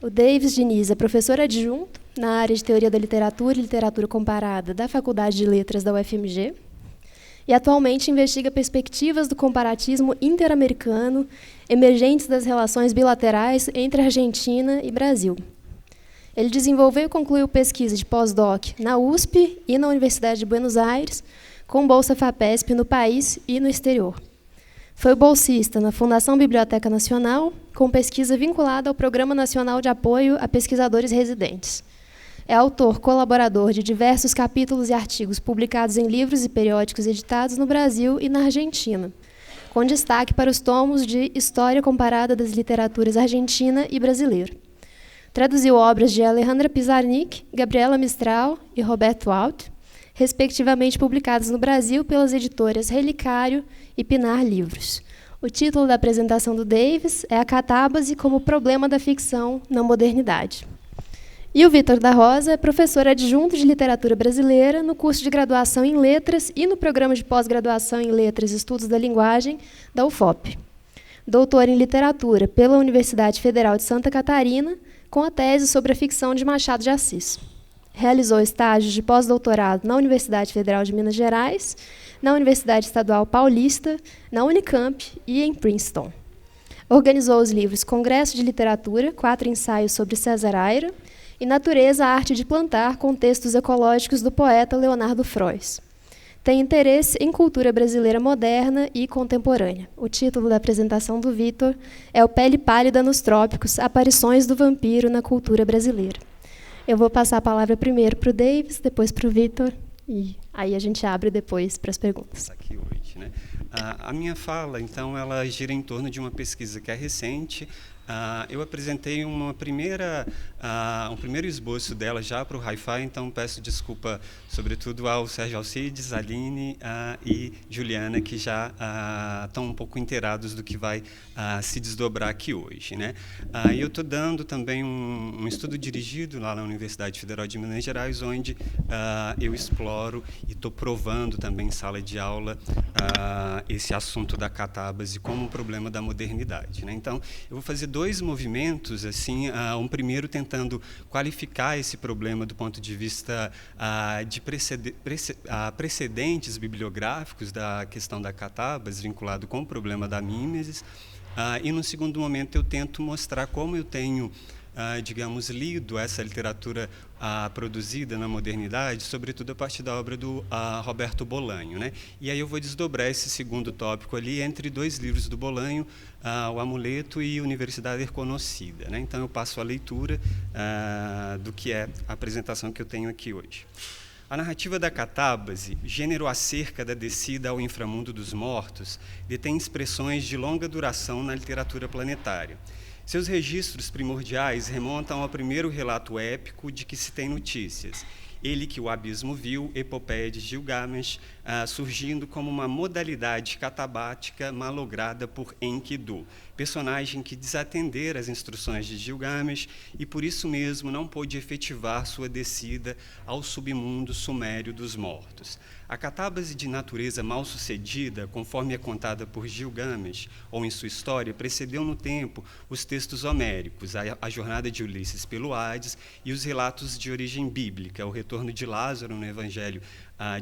O Davis Diniz é professor adjunto na área de Teoria da Literatura e Literatura Comparada da Faculdade de Letras da UFMG e atualmente investiga perspectivas do comparatismo interamericano emergentes das relações bilaterais entre Argentina e Brasil. Ele desenvolveu e concluiu pesquisa de pós-doc na USP e na Universidade de Buenos Aires, com bolsa FAPESP no país e no exterior. Foi bolsista na Fundação Biblioteca Nacional, com pesquisa vinculada ao Programa Nacional de Apoio a Pesquisadores Residentes. É autor colaborador de diversos capítulos e artigos publicados em livros e periódicos editados no Brasil e na Argentina, com destaque para os tomos de História Comparada das Literaturas Argentina e Brasileira. Traduziu obras de Alejandra Pizarnik, Gabriela Mistral e Roberto Alt, respectivamente publicadas no Brasil pelas editoras Relicário e Pinar Livros. O título da apresentação do Davis é A Catábase como Problema da Ficção na Modernidade. E o Vitor da Rosa é professor adjunto de Literatura Brasileira no curso de graduação em Letras e no programa de pós-graduação em Letras e Estudos da Linguagem da UFOP. Doutor em Literatura pela Universidade Federal de Santa Catarina, com a tese sobre a ficção de Machado de Assis. Realizou estágios de pós-doutorado na Universidade Federal de Minas Gerais, na Universidade Estadual Paulista, na Unicamp e em Princeton. Organizou os livros Congresso de Literatura, 4 ensaios sobre César Aira, e Natureza, a Arte de Plantar, com textos ecológicos do poeta Leonardo Frois. Tem interesse em cultura brasileira moderna e contemporânea. O título da apresentação do Vitor é O Pele Pálida nos Trópicos, Aparições do Vampiro na Cultura Brasileira. Eu vou passar a palavra primeiro para o Davis, depois para o Vitor, e aí a gente abre depois para as perguntas. Aqui hoje, né? A minha fala, então, ela gira em torno de uma pesquisa que é recente. Eu apresentei um primeiro esboço dela já para o Hi-Fi, então peço desculpa, sobretudo, ao Sérgio Alcides, Aline e Juliana, que já estão um pouco inteirados do que vai se desdobrar aqui hoje, né? E eu estou dando também um estudo dirigido lá na Universidade Federal de Minas Gerais, onde eu exploro e estou provando também em sala de aula esse assunto da catábase como um problema da modernidade, né? Então, eu vou fazer dois movimentos, assim, um primeiro tentando qualificar esse problema do ponto de vista de precedentes bibliográficos da questão da catábase, vinculado com o problema da mímesis, e no segundo momento eu tento mostrar como eu tenho digamos, lido essa literatura produzida na modernidade, sobretudo a partir da obra do Roberto Bolanho, né? E aí eu vou desdobrar esse segundo tópico ali entre dois livros do Bolanho, O Amuleto e Universidade Reconhecida, né? Então eu passo a leitura do que é a apresentação que eu tenho aqui hoje. A narrativa da catábase, gênero acerca da descida ao inframundo dos mortos, detém expressões de longa duração na literatura planetária. Seus registros primordiais remontam ao primeiro relato épico de que se tem notícias. Ele que o abismo viu, epopeia de Gilgamesh, surgindo como uma modalidade catabática malograda por Enkidu, personagem que desatendera as instruções de Gilgamesh e por isso mesmo não pôde efetivar sua descida ao submundo sumério dos mortos. A catábase de natureza mal-sucedida, conforme é contada por Gilgamesh, ou em sua história, precedeu no tempo os textos homéricos, a jornada de Ulisses pelo Hades e os relatos de origem bíblica, o retorno de Lázaro no Evangelho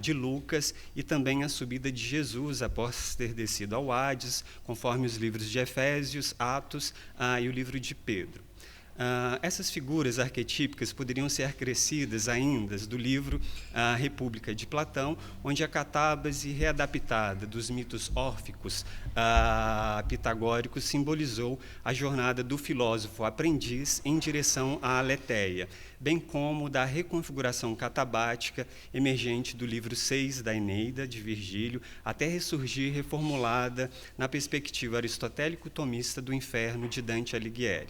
de Lucas e também a subida de Jesus após ter descido ao Hades, conforme os livros de Efésios, Atos e o livro de Pedro. Essas figuras arquetípicas poderiam ser acrescidas ainda do livro República de Platão, onde a catábase readaptada dos mitos órficos pitagóricos simbolizou a jornada do filósofo aprendiz em direção à Aletheia, bem como da reconfiguração catabática emergente do livro 6 da Eneida, de Virgílio, até ressurgir reformulada na perspectiva aristotélico-tomista do inferno de Dante Alighieri.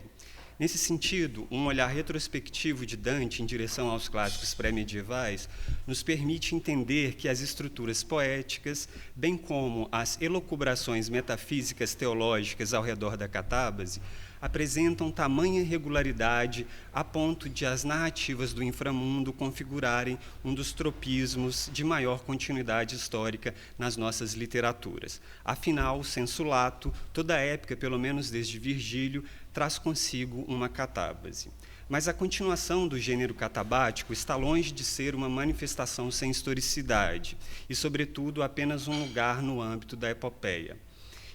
Nesse sentido, um olhar retrospectivo de Dante em direção aos clássicos pré-medievais nos permite entender que as estruturas poéticas, bem como as elucubrações metafísicas teológicas ao redor da catábase, apresentam tamanha regularidade a ponto de as narrativas do inframundo configurarem um dos tropismos de maior continuidade histórica nas nossas literaturas. Afinal, sensu lato, toda épica, pelo menos desde Virgílio, traz consigo uma catábase. Mas a continuação do gênero catabático está longe de ser uma manifestação sem historicidade e, sobretudo, apenas um lugar no âmbito da epopeia.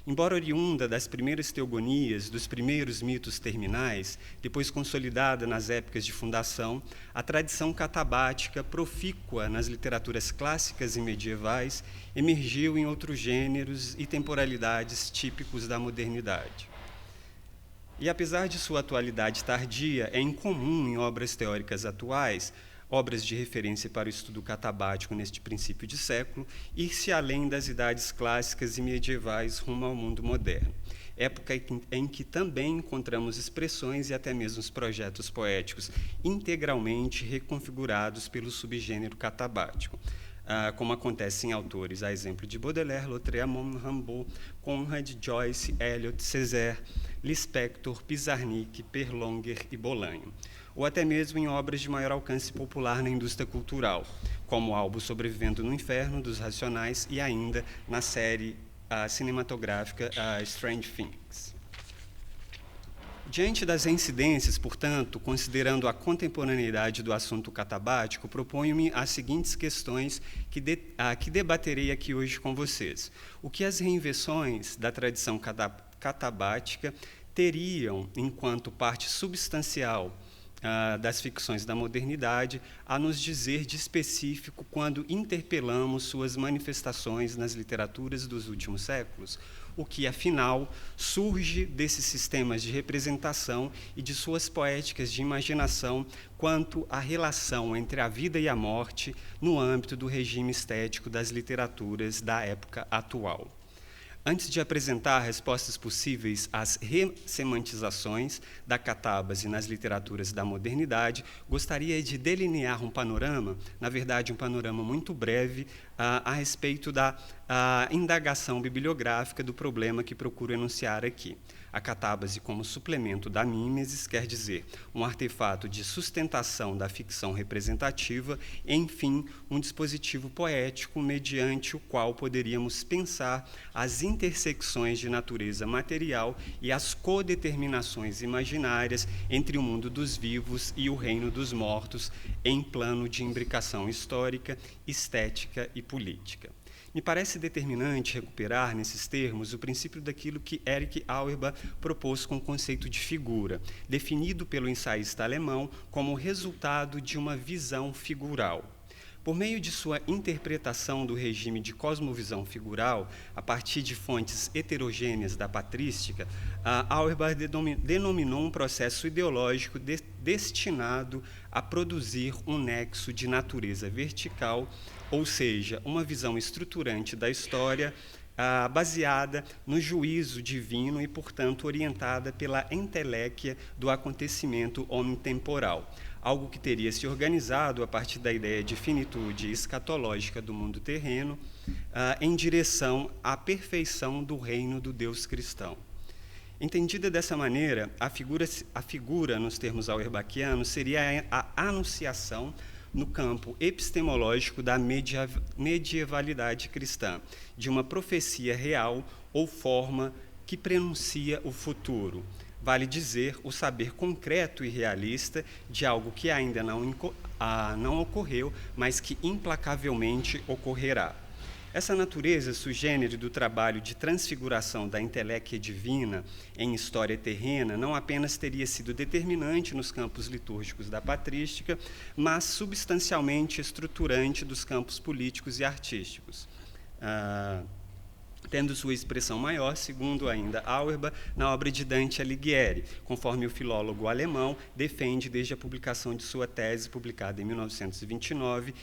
Embora oriunda das primeiras teogonias, dos primeiros mitos terminais, depois consolidada nas épocas de fundação, a tradição catabática, profícua nas literaturas clássicas e medievais, emergiu em outros gêneros e temporalidades típicos da modernidade. E, apesar de sua atualidade tardia, é incomum em obras teóricas atuais, obras de referência para o estudo catabático neste princípio de século, ir-se além das idades clássicas e medievais rumo ao mundo moderno, época em que também encontramos expressões e até mesmo projetos poéticos integralmente reconfigurados pelo subgênero catabático, como acontece em autores, a exemplo de Baudelaire, Lautréamont, Rimbaud, Conrad, Joyce, Eliot, Césaire, Lispector, Pizarnik, Perlonger e Bolanho, ou até mesmo em obras de maior alcance popular na indústria cultural, como Albo Sobrevivendo no Inferno, dos Racionais, e ainda na série cinematográfica Strange Things. Diante das reincidências, portanto, considerando a contemporaneidade do assunto catabático, proponho-me as seguintes questões que debaterei aqui hoje com vocês. O que as reinvenções da tradição catabática teriam, enquanto parte substancial das ficções da modernidade, a nos dizer de específico quando interpelamos suas manifestações nas literaturas dos últimos séculos, o que, afinal, surge desses sistemas de representação e de suas poéticas de imaginação quanto à relação entre a vida e a morte no âmbito do regime estético das literaturas da época atual. Antes de apresentar respostas possíveis às ressemantizações da catábase nas literaturas da modernidade, gostaria de delinear um panorama, na verdade um panorama muito breve, a respeito da indagação bibliográfica do problema que procuro enunciar aqui. A catábase como suplemento da mímesis, quer dizer, um artefato de sustentação da ficção representativa, enfim, um dispositivo poético mediante o qual poderíamos pensar as intersecções de natureza material e as codeterminações imaginárias entre o mundo dos vivos e o reino dos mortos em plano de imbricação histórica, estética e política. Me parece determinante recuperar, nesses termos, o princípio daquilo que Erich Auerbach propôs com o conceito de figura, definido pelo ensaísta alemão como resultado de uma visão figural. Por meio de sua interpretação do regime de cosmovisão figural, a partir de fontes heterogêneas da patrística, Auerbach denominou um processo ideológico destinado a produzir um nexo de natureza vertical, ou seja, uma visão estruturante da história baseada no juízo divino e, portanto, orientada pela entelequia do acontecimento omnitemporal, algo que teria se organizado a partir da ideia de finitude escatológica do mundo terreno em direção à perfeição do reino do Deus cristão. Entendida dessa maneira, a figura, nos termos auerbachianos, seria a anunciação no campo epistemológico da medievalidade cristã, de uma profecia real ou forma que prenuncia o futuro. Vale dizer, o saber concreto e realista de algo que ainda não ocorreu, mas que implacavelmente ocorrerá. Essa natureza sugênere do trabalho de transfiguração da entelequia divina em história terrena não apenas teria sido determinante nos campos litúrgicos da patrística, mas substancialmente estruturante dos campos políticos e artísticos, tendo sua expressão maior, segundo ainda Auerbach, na obra de Dante Alighieri, conforme o filólogo alemão defende desde a publicação de sua tese, publicada em 1929,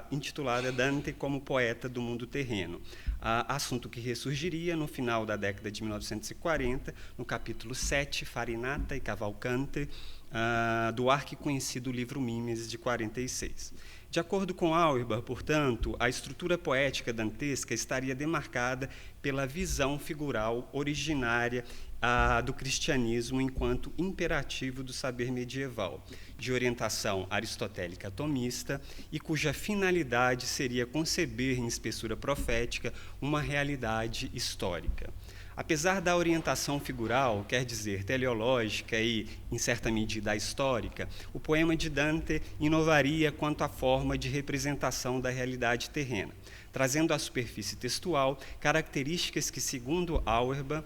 intitulada Dante como poeta do mundo terreno, assunto que ressurgiria no final da década de 1940, no capítulo 7, Farinata e Cavalcante, do arquiconhecido livro Mimesis, de 46. De acordo com Auerbach, portanto, a estrutura poética dantesca estaria demarcada pela visão figural originária do cristianismo enquanto imperativo do saber medieval, de orientação aristotélica tomista e cuja finalidade seria conceber em espessura profética uma realidade histórica. Apesar da orientação figural, quer dizer, teleológica e, em certa medida, histórica, o poema de Dante inovaria quanto à forma de representação da realidade terrena, trazendo à superfície textual características que, segundo Auerbach,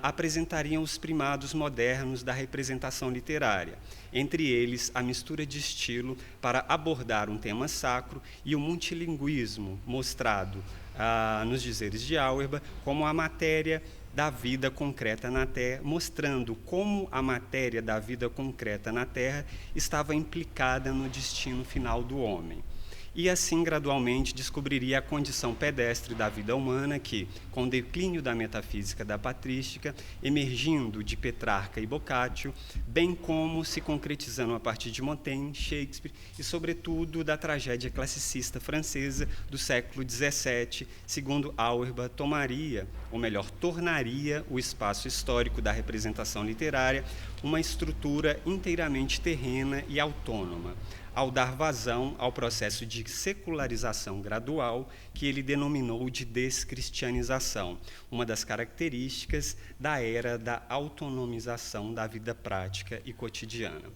apresentariam os primados modernos da representação literária, entre eles a mistura de estilo para abordar um tema sacro e o multilinguismo mostrado, nos dizeres de Auerbach, como a matéria da vida concreta na Terra, mostrando como a matéria da vida concreta na Terra estava implicada no destino final do homem. E assim, gradualmente, descobriria a condição pedestre da vida humana que, com o declínio da metafísica da patrística, emergindo de Petrarca e Boccaccio, bem como se concretizando a partir de Montaigne, Shakespeare e, sobretudo, da tragédia classicista francesa do século XVII, segundo Auerbach, tomaria, ou melhor, tornaria o espaço histórico da representação literária uma estrutura inteiramente terrena e autônoma, ao dar vazão ao processo de secularização gradual que ele denominou de descristianização, uma das características da era da autonomização da vida prática e cotidiana.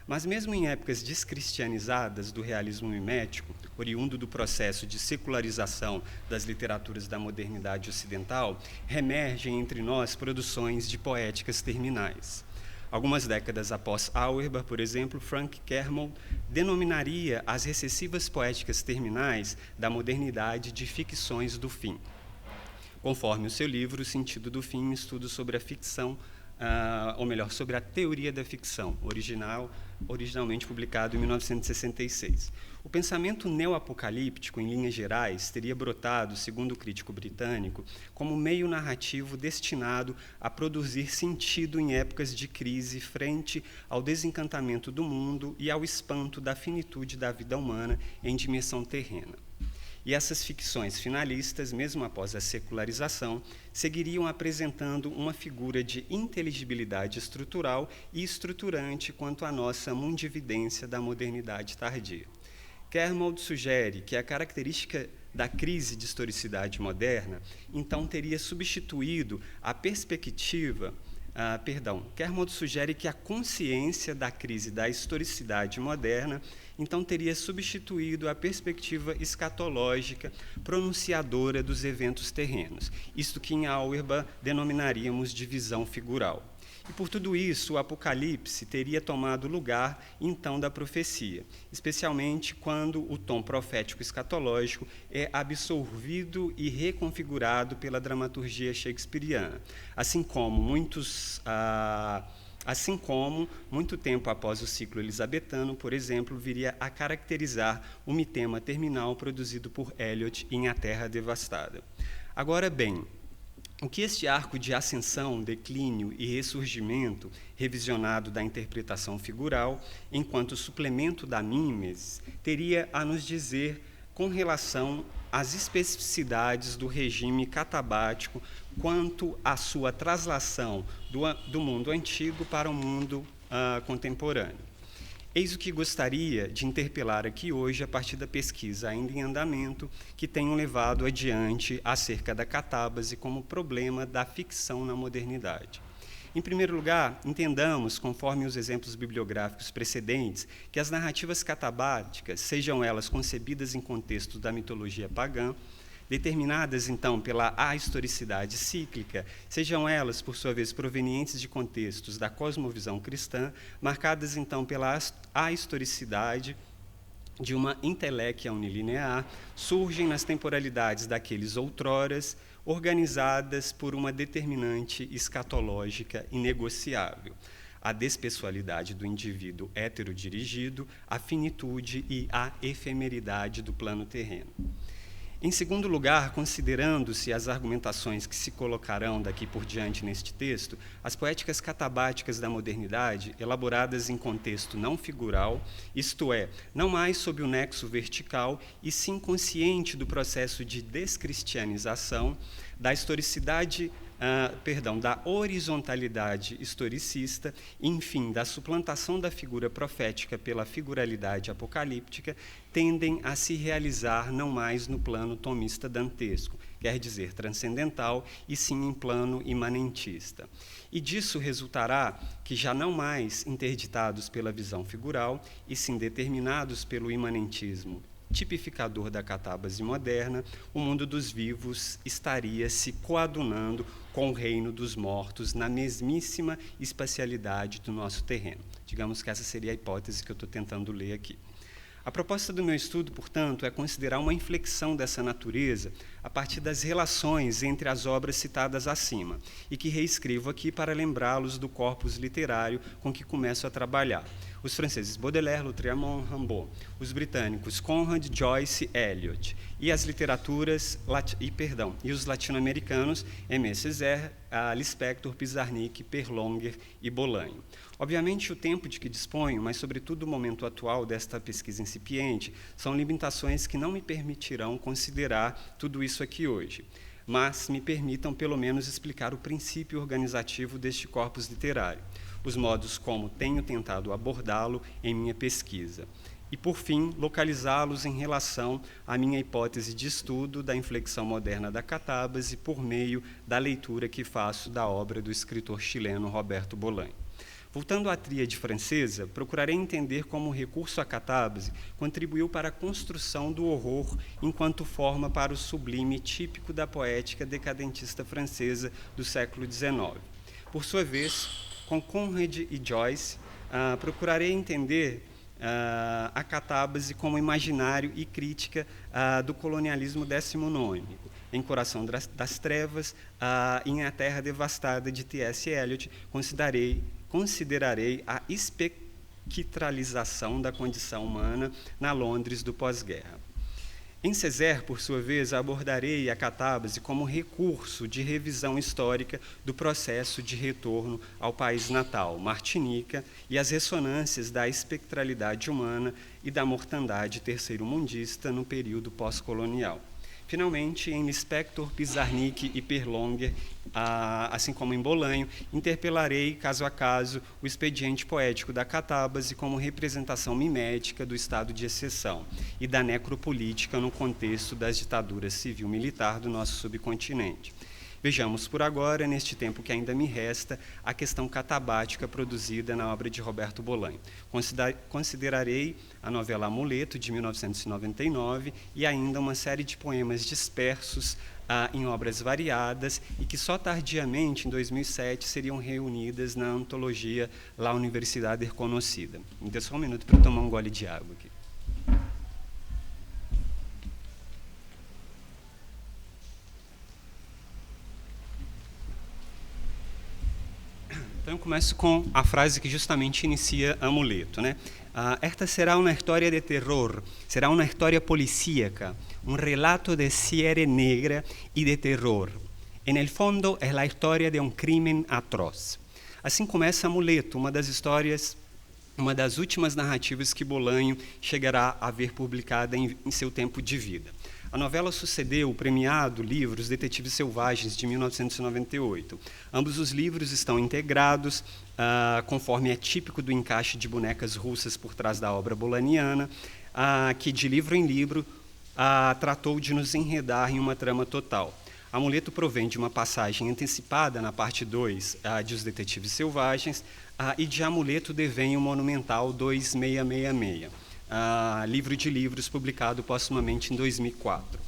Mas mesmo em épocas descristianizadas do realismo mimético, oriundo do processo de secularização das literaturas da modernidade ocidental, reemergem entre nós produções de poéticas terminais. Algumas décadas após Auerbach, por exemplo, Frank Kermode denominaria as recessivas poéticas terminais da modernidade de ficções do fim. Conforme o seu livro, O Sentido do Fim, estudo sobre a ficção, ou melhor, sobre a teoria da ficção, originalmente publicado em 1966. O pensamento neoapocalíptico, em linhas gerais, teria brotado, segundo o crítico britânico, como meio narrativo destinado a produzir sentido em épocas de crise frente ao desencantamento do mundo e ao espanto da finitude da vida humana em dimensão terrena. E essas ficções finalistas, mesmo após a secularização, seguiriam apresentando uma figura de inteligibilidade estrutural e estruturante quanto à nossa mundividência da modernidade tardia. Kermode sugere que a característica da crise de historicidade moderna, então, teria substituído a perspectiva Kermode sugere que a consciência da crise da historicidade moderna, então, teria substituído a perspectiva escatológica pronunciadora dos eventos terrenos, isto que em Auerbach denominaríamos de visão figural. E por tudo isso, o Apocalipse teria tomado lugar, então, da profecia, especialmente quando o tom profético escatológico é absorvido e reconfigurado pela dramaturgia shakespeariana, assim como, muito tempo após o ciclo elisabetano, por exemplo, viria a caracterizar o mitema terminal produzido por Eliot em A Terra Devastada. Agora bem, o que este arco de ascensão, declínio e ressurgimento revisionado da interpretação figural, enquanto suplemento da mímesis, teria a nos dizer com relação às especificidades do regime catabático quanto à sua traslação do mundo antigo para o mundo contemporâneo? Eis o que gostaria de interpelar aqui hoje a partir da pesquisa ainda em andamento que tenho levado adiante acerca da catábase como problema da ficção na modernidade. Em primeiro lugar, entendamos, conforme os exemplos bibliográficos precedentes, que as narrativas catabáticas, sejam elas concebidas em contexto da mitologia pagã, determinadas, então, pela ahistoricidade cíclica, sejam elas, por sua vez, provenientes de contextos da cosmovisão cristã, marcadas, então, pela ahistoricidade de uma inteléquia unilinear, surgem nas temporalidades daqueles outroras, organizadas por uma determinante escatológica inegociável, a despessoalidade do indivíduo heterodirigido, a finitude e a efemeridade do plano terreno. Em segundo lugar, considerando-se as argumentações que se colocarão daqui por diante neste texto, as poéticas catabáticas da modernidade, elaboradas em contexto não figural, isto é, não mais sob o nexo vertical, e sim consciente do processo de descristianização, da historicidade, da horizontalidade historicista, enfim, da suplantação da figura profética pela figuralidade apocalíptica, tendem a se realizar não mais no plano tomista dantesco, quer dizer transcendental, e sim em plano imanentista. E disso resultará que, já não mais interditados pela visão figural, e sim determinados pelo imanentismo tipificador da catábase moderna, o mundo dos vivos estaria se coadunando com o reino dos mortos na mesmíssima espacialidade do nosso terreno. Digamos que essa seria a hipótese que eu estou tentando ler aqui. A proposta do meu estudo, portanto, é considerar uma inflexão dessa natureza a partir das relações entre as obras citadas acima, e que reescrevo aqui para lembrá-los do corpus literário com que começo a trabalhar. Os franceses Baudelaire, Lautréamont, Rimbaud, os britânicos Conrad, Joyce, Eliot, e as literaturas e os latino-americanos Aimé Césaire, Lispector, Pizarnik, Perlonger e Bolaño. Obviamente, o tempo de que disponho, mas sobretudo o momento atual desta pesquisa incipiente, são limitações que não me permitirão considerar tudo isso aqui hoje, mas me permitam pelo menos explicar o princípio organizativo deste corpus literário, os modos como tenho tentado abordá-lo em minha pesquisa, e, por fim, localizá-los em relação à minha hipótese de estudo da inflexão moderna da catábase por meio da leitura que faço da obra do escritor chileno Roberto Bolaño. Voltando à tríade francesa, procurarei entender como o recurso à catábase contribuiu para a construção do horror enquanto forma para o sublime típico da poética decadentista francesa do século XIX. Por sua vez, com Conrad e Joyce, procurarei entender a catábase como imaginário e crítica do colonialismo decimonônico, em Coração das Trevas, em A Terra Devastada, de T.S. Eliot, considerarei a espectralização da condição humana na Londres do pós-guerra. Em Césaire, por sua vez, abordarei a catábase como recurso de revisão histórica do processo de retorno ao país natal, Martinica, e as ressonâncias da espectralidade humana e da mortandade terceiro-mundista no período pós-colonial. Finalmente, em Lispector, Pizarnik e Perlonger, assim como em Bolaño, interpelarei, caso a caso, o expediente poético da catábase como representação mimética do estado de exceção e da necropolítica no contexto das ditaduras civil-militar do nosso subcontinente. Vejamos, por agora, neste tempo que ainda me resta, a questão catabática produzida na obra de Roberto Bolaño. Considerarei a novela Amuleto, de 1999, e ainda uma série de poemas dispersos em obras variadas e que só tardiamente, em 2007, seriam reunidas na antologia La Universidade Reconocida. Me dê só um minuto para eu tomar um gole de água aqui. Então, eu começo com a frase que justamente inicia Amuleto, né? Esta será uma história de terror, será uma história policíaca, um relato de serie negra e de terror. En el fondo, é a história de um crime atroz. Assim começa Amuleto, uma das últimas narrativas que Bolaño chegará a ver publicada em seu tempo de vida. A novela sucedeu o premiado livro Os Detetives Selvagens, de 1998. Ambos os livros estão integrados, conforme é típico do encaixe de bonecas russas por trás da obra bolaniana, que, de livro em livro, tratou de nos enredar em uma trama total. Amuleto provém de uma passagem antecipada na parte 2 de Os Detetives Selvagens, e de Amuleto devém o monumental 2666. Livro de livros, publicado postumamente em 2004.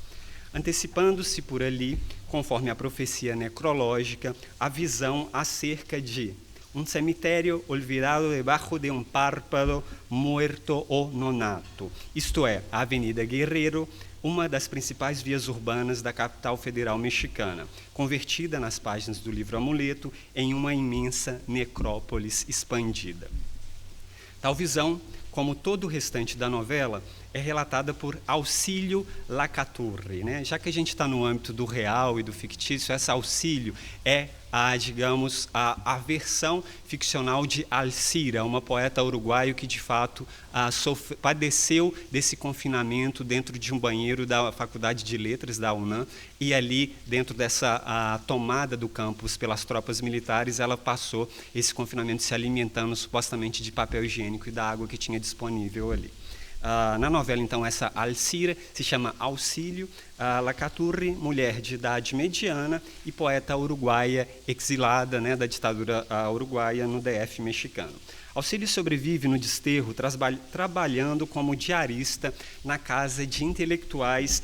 Antecipando-se por ali, conforme a profecia necrológica, a visão acerca de um cemitério olvidado debaixo de um párpado muerto ou nonato, isto é, a Avenida Guerrero, uma das principais vias urbanas da capital federal mexicana, convertida nas páginas do livro Amuleto em uma imensa necrópolis expandida. Tal visão, como todo o restante da novela, é relatada por Auxílio Lacaturri, né? Já que a gente está no âmbito do real e do fictício, essa Auxílio é a versão ficcional de Alcira, uma poeta uruguaio que, de fato, padeceu desse confinamento dentro de um banheiro da Faculdade de Letras da UNAM, e ali, dentro dessa tomada do campus pelas tropas militares, ela passou esse confinamento se alimentando supostamente de papel higiênico e da água que tinha disponível ali. Na novela, então, essa Alcira se chama Auxílio Lacaturri, mulher de idade mediana e poeta uruguaia exilada, né, da ditadura uruguaia no DF mexicano. Auxílio sobrevive no desterro trabalhando como diarista na casa de intelectuais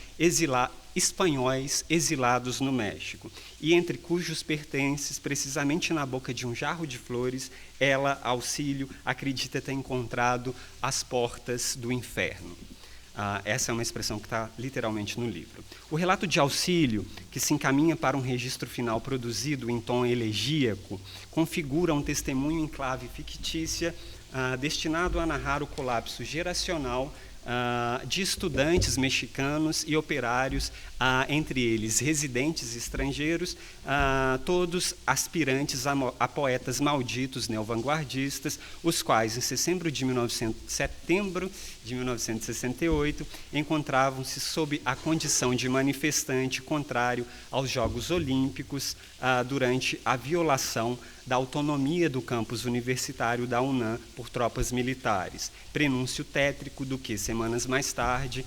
espanhóis exilados no México, e entre cujos pertences, precisamente na boca de um jarro de flores, ela, Auxílio, acredita ter encontrado as portas do inferno. Essa é uma expressão que está literalmente no livro. O relato de Auxílio, que se encaminha para um registro final produzido em tom elegíaco, configura um testemunho em clave fictícia destinado a narrar o colapso geracional de estudantes mexicanos e operários, entre eles residentes estrangeiros, todos aspirantes a poetas malditos neovanguardistas, os quais, em setembro de 1968, encontravam-se sob a condição de manifestante contrário aos Jogos Olímpicos durante a violação da autonomia do campus universitário da UNAM por tropas militares, prenúncio tétrico do que, semanas mais tarde,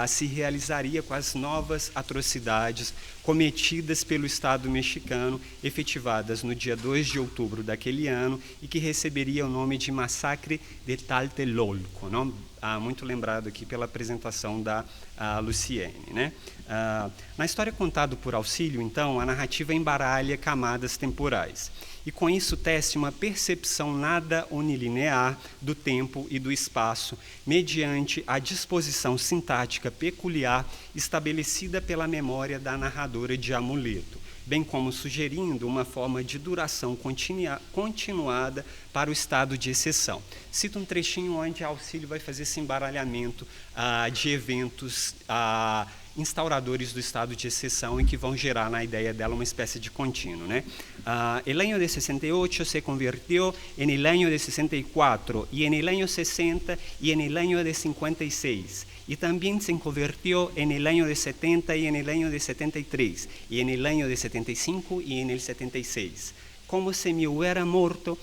se realizaria com as novas atrocidades cometidas pelo Estado mexicano, efetivadas no dia 2 de outubro daquele ano, e que receberia o nome de Massacre de Tlatelolco, não? Muito lembrado aqui pela apresentação da Luciene, né? Na história contada por Auxílio, então, a narrativa embaralha camadas temporais, e com isso tece uma percepção nada unilinear do tempo e do espaço, mediante a disposição sintática peculiar estabelecida pela memória da narradora de Amuleto, bem como sugerindo uma forma de duração continuada para o estado de exceção. Cito um trechinho onde Auxílio vai fazer esse embaralhamento de eventos instauradores do estado de exceção e que vão gerar na ideia dela uma espécie de contínuo, né? El año de 68 se convirtió en el año de 64 y en el año 60 y en el año de 56 y también se convirtió en el año de 70 y en el año de 73 y en el año de 75 y en el 76, como si me hubiera muerto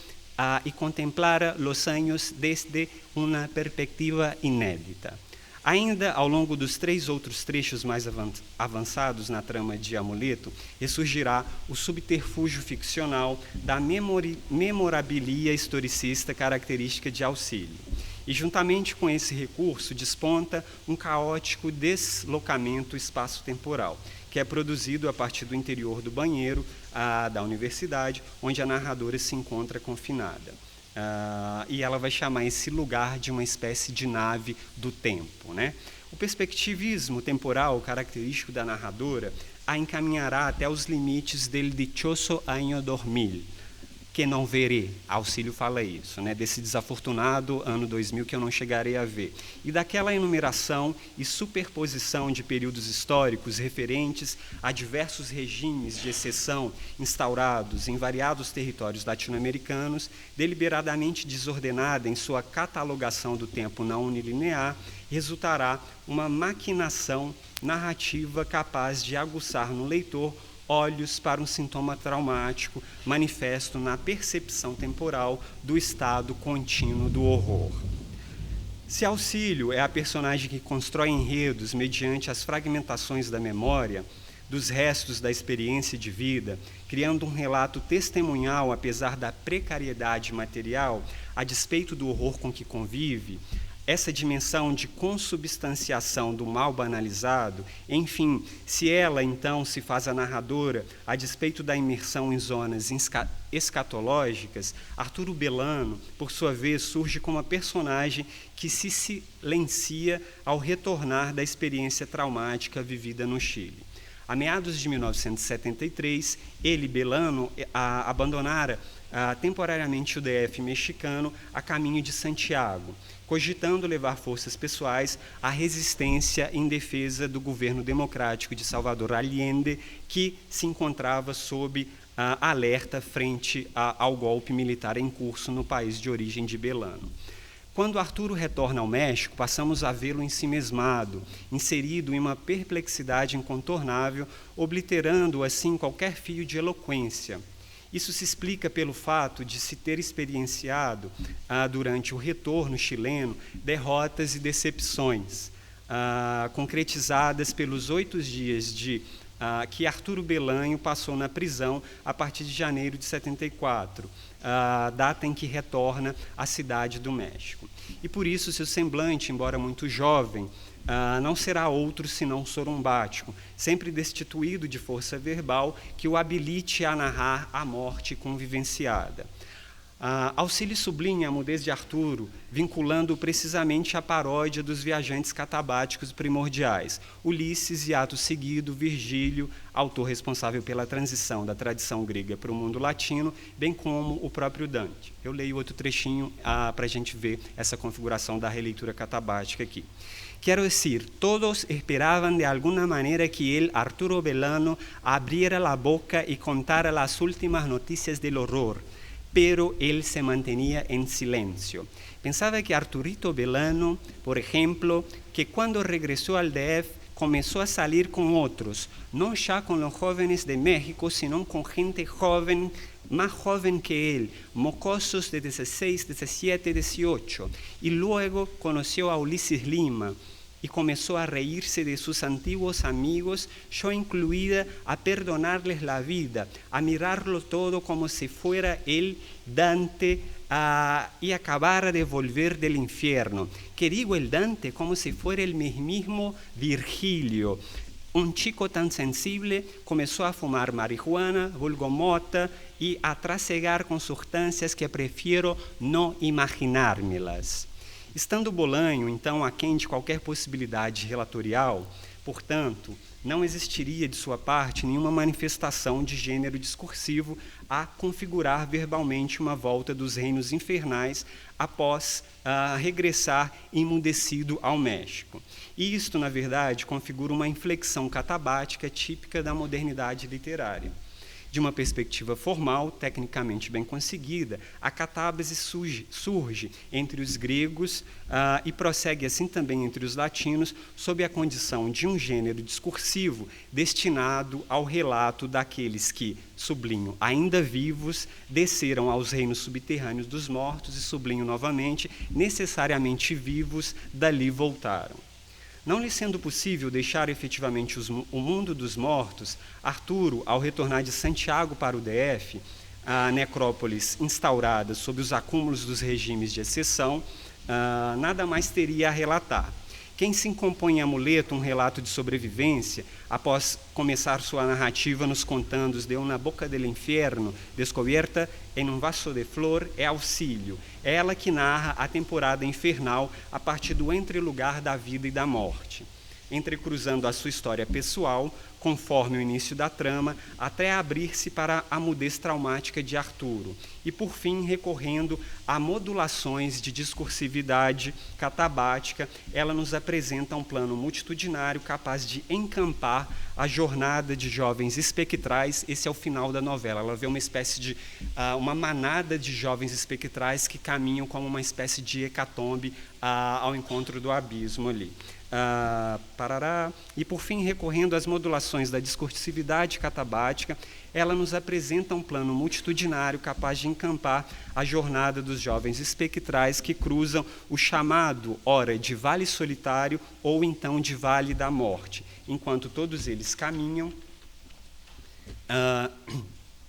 y contemplara los años desde una perspectiva inédita. Ainda ao longo dos 3 outros trechos mais avançados na trama de Amuleto, ressurgirá o subterfúgio ficcional da memorabilia historicista característica de Auxílio. E, juntamente com esse recurso, desponta um caótico deslocamento espaço-temporal, que é produzido a partir do interior do banheiro da universidade, onde a narradora se encontra confinada. E ela vai chamar esse lugar de uma espécie de nave do tempo, né? O perspectivismo temporal característico da narradora a encaminhará até os limites del dichoso año 2000, que não verei. Auxílio fala isso, né? Desse desafortunado ano 2000 que eu não chegarei a ver. E daquela enumeração e superposição de períodos históricos referentes a diversos regimes de exceção instaurados em variados territórios latino-americanos, deliberadamente desordenada em sua catalogação do tempo não unilinear, resultará uma maquinação narrativa capaz de aguçar no leitor olhos para um sintoma traumático manifesto na percepção temporal do estado contínuo do horror. Se Auxílio é a personagem que constrói enredos mediante as fragmentações da memória, dos restos da experiência de vida, criando um relato testemunhal apesar da precariedade material, a despeito do horror com que convive, essa dimensão de consubstanciação do mal banalizado, enfim, se ela então se faz a narradora a despeito da imersão em zonas escatológicas, Arturo Belano, por sua vez, surge como uma personagem que se silencia ao retornar da experiência traumática vivida no Chile. A meados de 1973, ele, Belano, abandonara temporariamente o DF mexicano a caminho de Santiago, cogitando levar forças pessoais à resistência em defesa do governo democrático de Salvador Allende, que se encontrava sob alerta frente ao golpe militar em curso no país de origem de Belano. Quando Arturo retorna ao México, passamos a vê-lo ensimesmado, inserido em uma perplexidade incontornável, obliterando assim qualquer fio de eloquência. Isso se explica pelo fato de se ter experienciado, durante o retorno chileno, derrotas e decepções, concretizadas pelos 8 dias que Arturo Bellanho passou na prisão a partir de janeiro de 74, data em que retorna à cidade do México. E por isso seu semblante, embora muito jovem, não será outro senão sorumbático, sempre destituído de força verbal que o habilite a narrar a morte convivenciada. Auxílio sublinha a mudez de Arturo, vinculando precisamente à paródia dos viajantes catabáticos primordiais, Ulisses e, ato seguido, Virgílio, autor responsável pela transição da tradição grega para o mundo latino, bem como o próprio Dante. Eu leio outro trechinho para a gente ver essa configuração da releitura catabática aqui. Quero dizer, todos esperavam de alguma maneira que ele, Arturo Belano, abriera a boca e contara as últimas notícias do horror, pero él se mantenía en silencio. Pensaba que Arturito Belano, por ejemplo, que cuando regresó al DF comenzó a salir con otros, no ya con los jóvenes de México, sino con gente joven, más joven que él, mocosos de 16, 17, 18, y luego conoció a Ulises Lima, y comenzó a reírse de sus antiguos amigos, yo incluida, a perdonarles la vida, a mirarlo todo como si fuera él Dante, y acabara de volver del infierno. Que digo el Dante como si fuera el mismo Virgilio. Un chico tan sensible comenzó a fumar marihuana, vulgo mota, y a trasegar con sustancias que prefiero no imaginármelas. Estando Bolanho, então, aquém de qualquer possibilidade relatorial, portanto, não existiria de sua parte nenhuma manifestação de gênero discursivo a configurar verbalmente uma volta dos reinos infernais após regressar emudecido ao México. E isto, na verdade, configura uma inflexão catabática típica da modernidade literária. De uma perspectiva formal, tecnicamente bem conseguida, a catábase surge entre os gregos e prossegue assim também entre os latinos, sob a condição de um gênero discursivo destinado ao relato daqueles que, sublinho, ainda vivos, desceram aos reinos subterrâneos dos mortos e, sublinho novamente, necessariamente vivos, dali voltaram. Não lhe sendo possível deixar efetivamente o mundo dos mortos, Arturo, ao retornar de Santiago para o DF, a necrópolis instaurada sob os acúmulos dos regimes de exceção, nada mais teria a relatar. Quem se compõe em amuleto um relato de sobrevivência, após começar sua narrativa nos contando de uma boca del infierno, descoberta em um vaso de flor, é Auxílio. É ela que narra a temporada infernal a partir do entrelugar da vida e da morte, entrecruzando a sua história pessoal, conforme o início da trama, até abrir-se para a mudez traumática de Arturo, e, por fim, recorrendo a modulações de discursividade catabática, ela nos apresenta um plano multitudinário capaz de encampar a jornada de jovens espectrais. Esse é o final da novela. Ela vê uma espécie de uma manada de jovens espectrais que caminham como uma espécie de hecatombe ao encontro do abismo ali. E, por fim, recorrendo às modulações da discursividade catabática, ela nos apresenta um plano multitudinário capaz de encampar a jornada dos jovens espectrais que cruzam o chamado, ora, de vale solitário ou então de vale da morte, enquanto todos eles caminham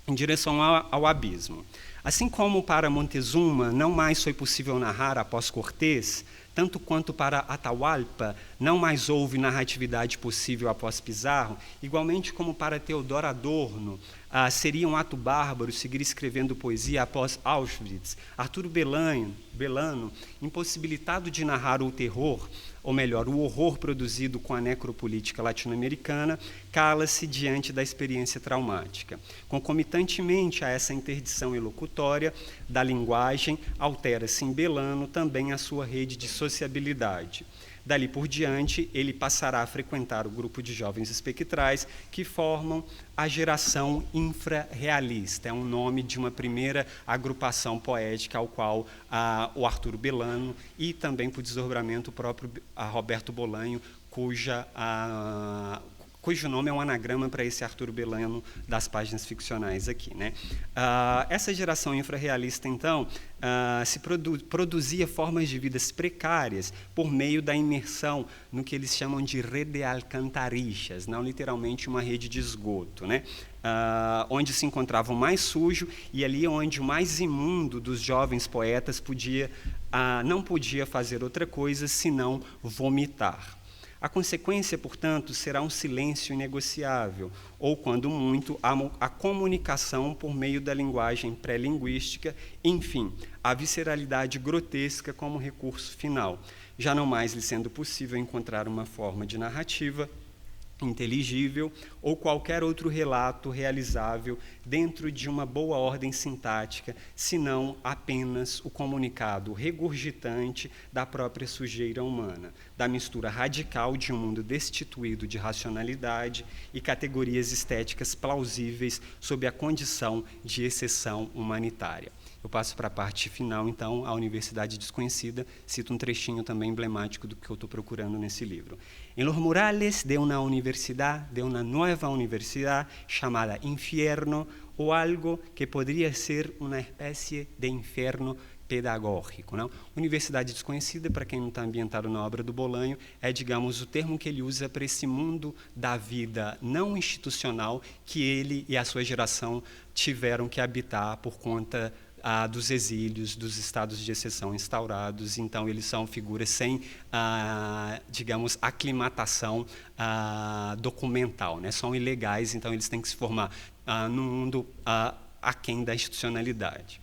em direção ao abismo. Assim como para Montezuma não mais foi possível narrar após Cortés, tanto quanto para Atahualpa não mais houve narratividade possível após Pizarro, igualmente como para Teodoro Adorno seria um ato bárbaro seguir escrevendo poesia após Auschwitz, Arturo Belano, impossibilitado de narrar o terror, ou melhor, o horror produzido com a necropolítica latino-americana, cala-se diante da experiência traumática. Concomitantemente a essa interdição elocutória da linguagem, altera-se em Belano também a sua rede de sociabilidade. Dali por diante, ele passará a frequentar o grupo de jovens espectrais que formam a geração infrarrealista. É um nome de uma primeira agrupação poética ao qual o Arturo Belano e também, por desdobramento, o próprio Roberto Bolanho, cujo nome é um anagrama para esse Arthur Belano das páginas ficcionais aqui, né? Essa geração infrarrealista, então, produzia formas de vidas precárias por meio da imersão no que eles chamam de rede de alcantarixas, não literalmente uma rede de esgoto, né? Onde se encontrava o mais sujo e ali onde o mais imundo dos jovens poetas não podia fazer outra coisa senão vomitar. A consequência, portanto, será um silêncio inegociável, ou, quando muito, a comunicação por meio da linguagem pré-linguística, enfim, a visceralidade grotesca como recurso final, já não mais lhe sendo possível encontrar uma forma de narrativa inteligível ou qualquer outro relato realizável dentro de uma boa ordem sintática, senão apenas o comunicado regurgitante da própria sujeira humana, da mistura radical de um mundo destituído de racionalidade e categorias estéticas plausíveis sob a condição de exceção humanitária. Eu passo para a parte final, então, a Universidade Desconhecida, cito um trechinho também emblemático do que eu estou procurando nesse livro. Em los murales de uma nova universidade chamada Infierno, ou algo que poderia ser uma espécie de inferno pedagógico. Não? Universidade Desconhecida, para quem não está ambientado na obra do Bolanho, é, digamos, o termo que ele usa para esse mundo da vida não institucional que ele e a sua geração tiveram que habitar por conta dos exílios, dos estados de exceção instaurados. Então, eles são figuras sem, digamos, aclimatação documental, né? São ilegais, então eles têm que se formar num mundo aquém da institucionalidade.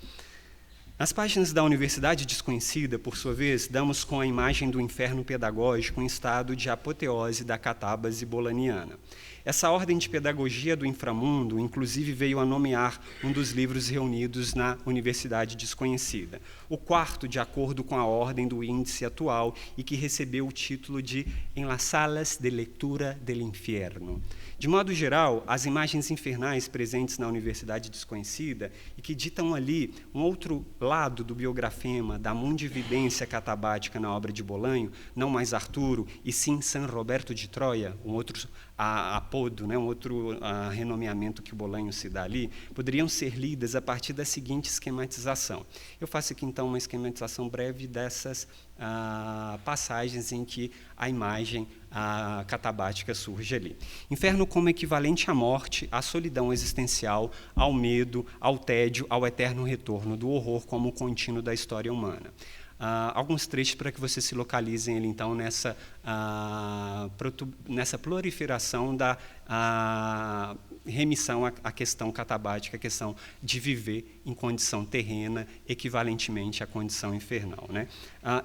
Nas páginas da Universidade Desconhecida, por sua vez, damos com a imagem do inferno pedagógico em estado de apoteose da catábase bolaniana. Essa ordem de pedagogia do inframundo, inclusive, veio a nomear um dos livros reunidos na Universidade Desconhecida, o quarto, de acordo com a ordem do índice atual, e que recebeu o título de En las salas de lectura del infierno. De modo geral, as imagens infernais presentes na Universidade Desconhecida e que ditam ali um outro lado do biografema, da mundividência catabática na obra de Bolanho, não mais Arturo, e sim San Roberto de Troia, um outro apodo, né, um outro renomeamento que o Bolanho se dá ali, poderiam ser lidas a partir da seguinte esquematização. Eu faço aqui, então, uma esquematização breve dessas passagens em que a imagem catabática surge ali. Inferno como equivalente à morte, à solidão existencial, ao medo, ao tédio, ao eterno retorno do horror como contínuo da história humana. Alguns trechos para que vocês se localizem ali, então, nessa proliferação da remissão à questão catabática, a questão de viver em condição terrena, equivalentemente à condição infernal. Né?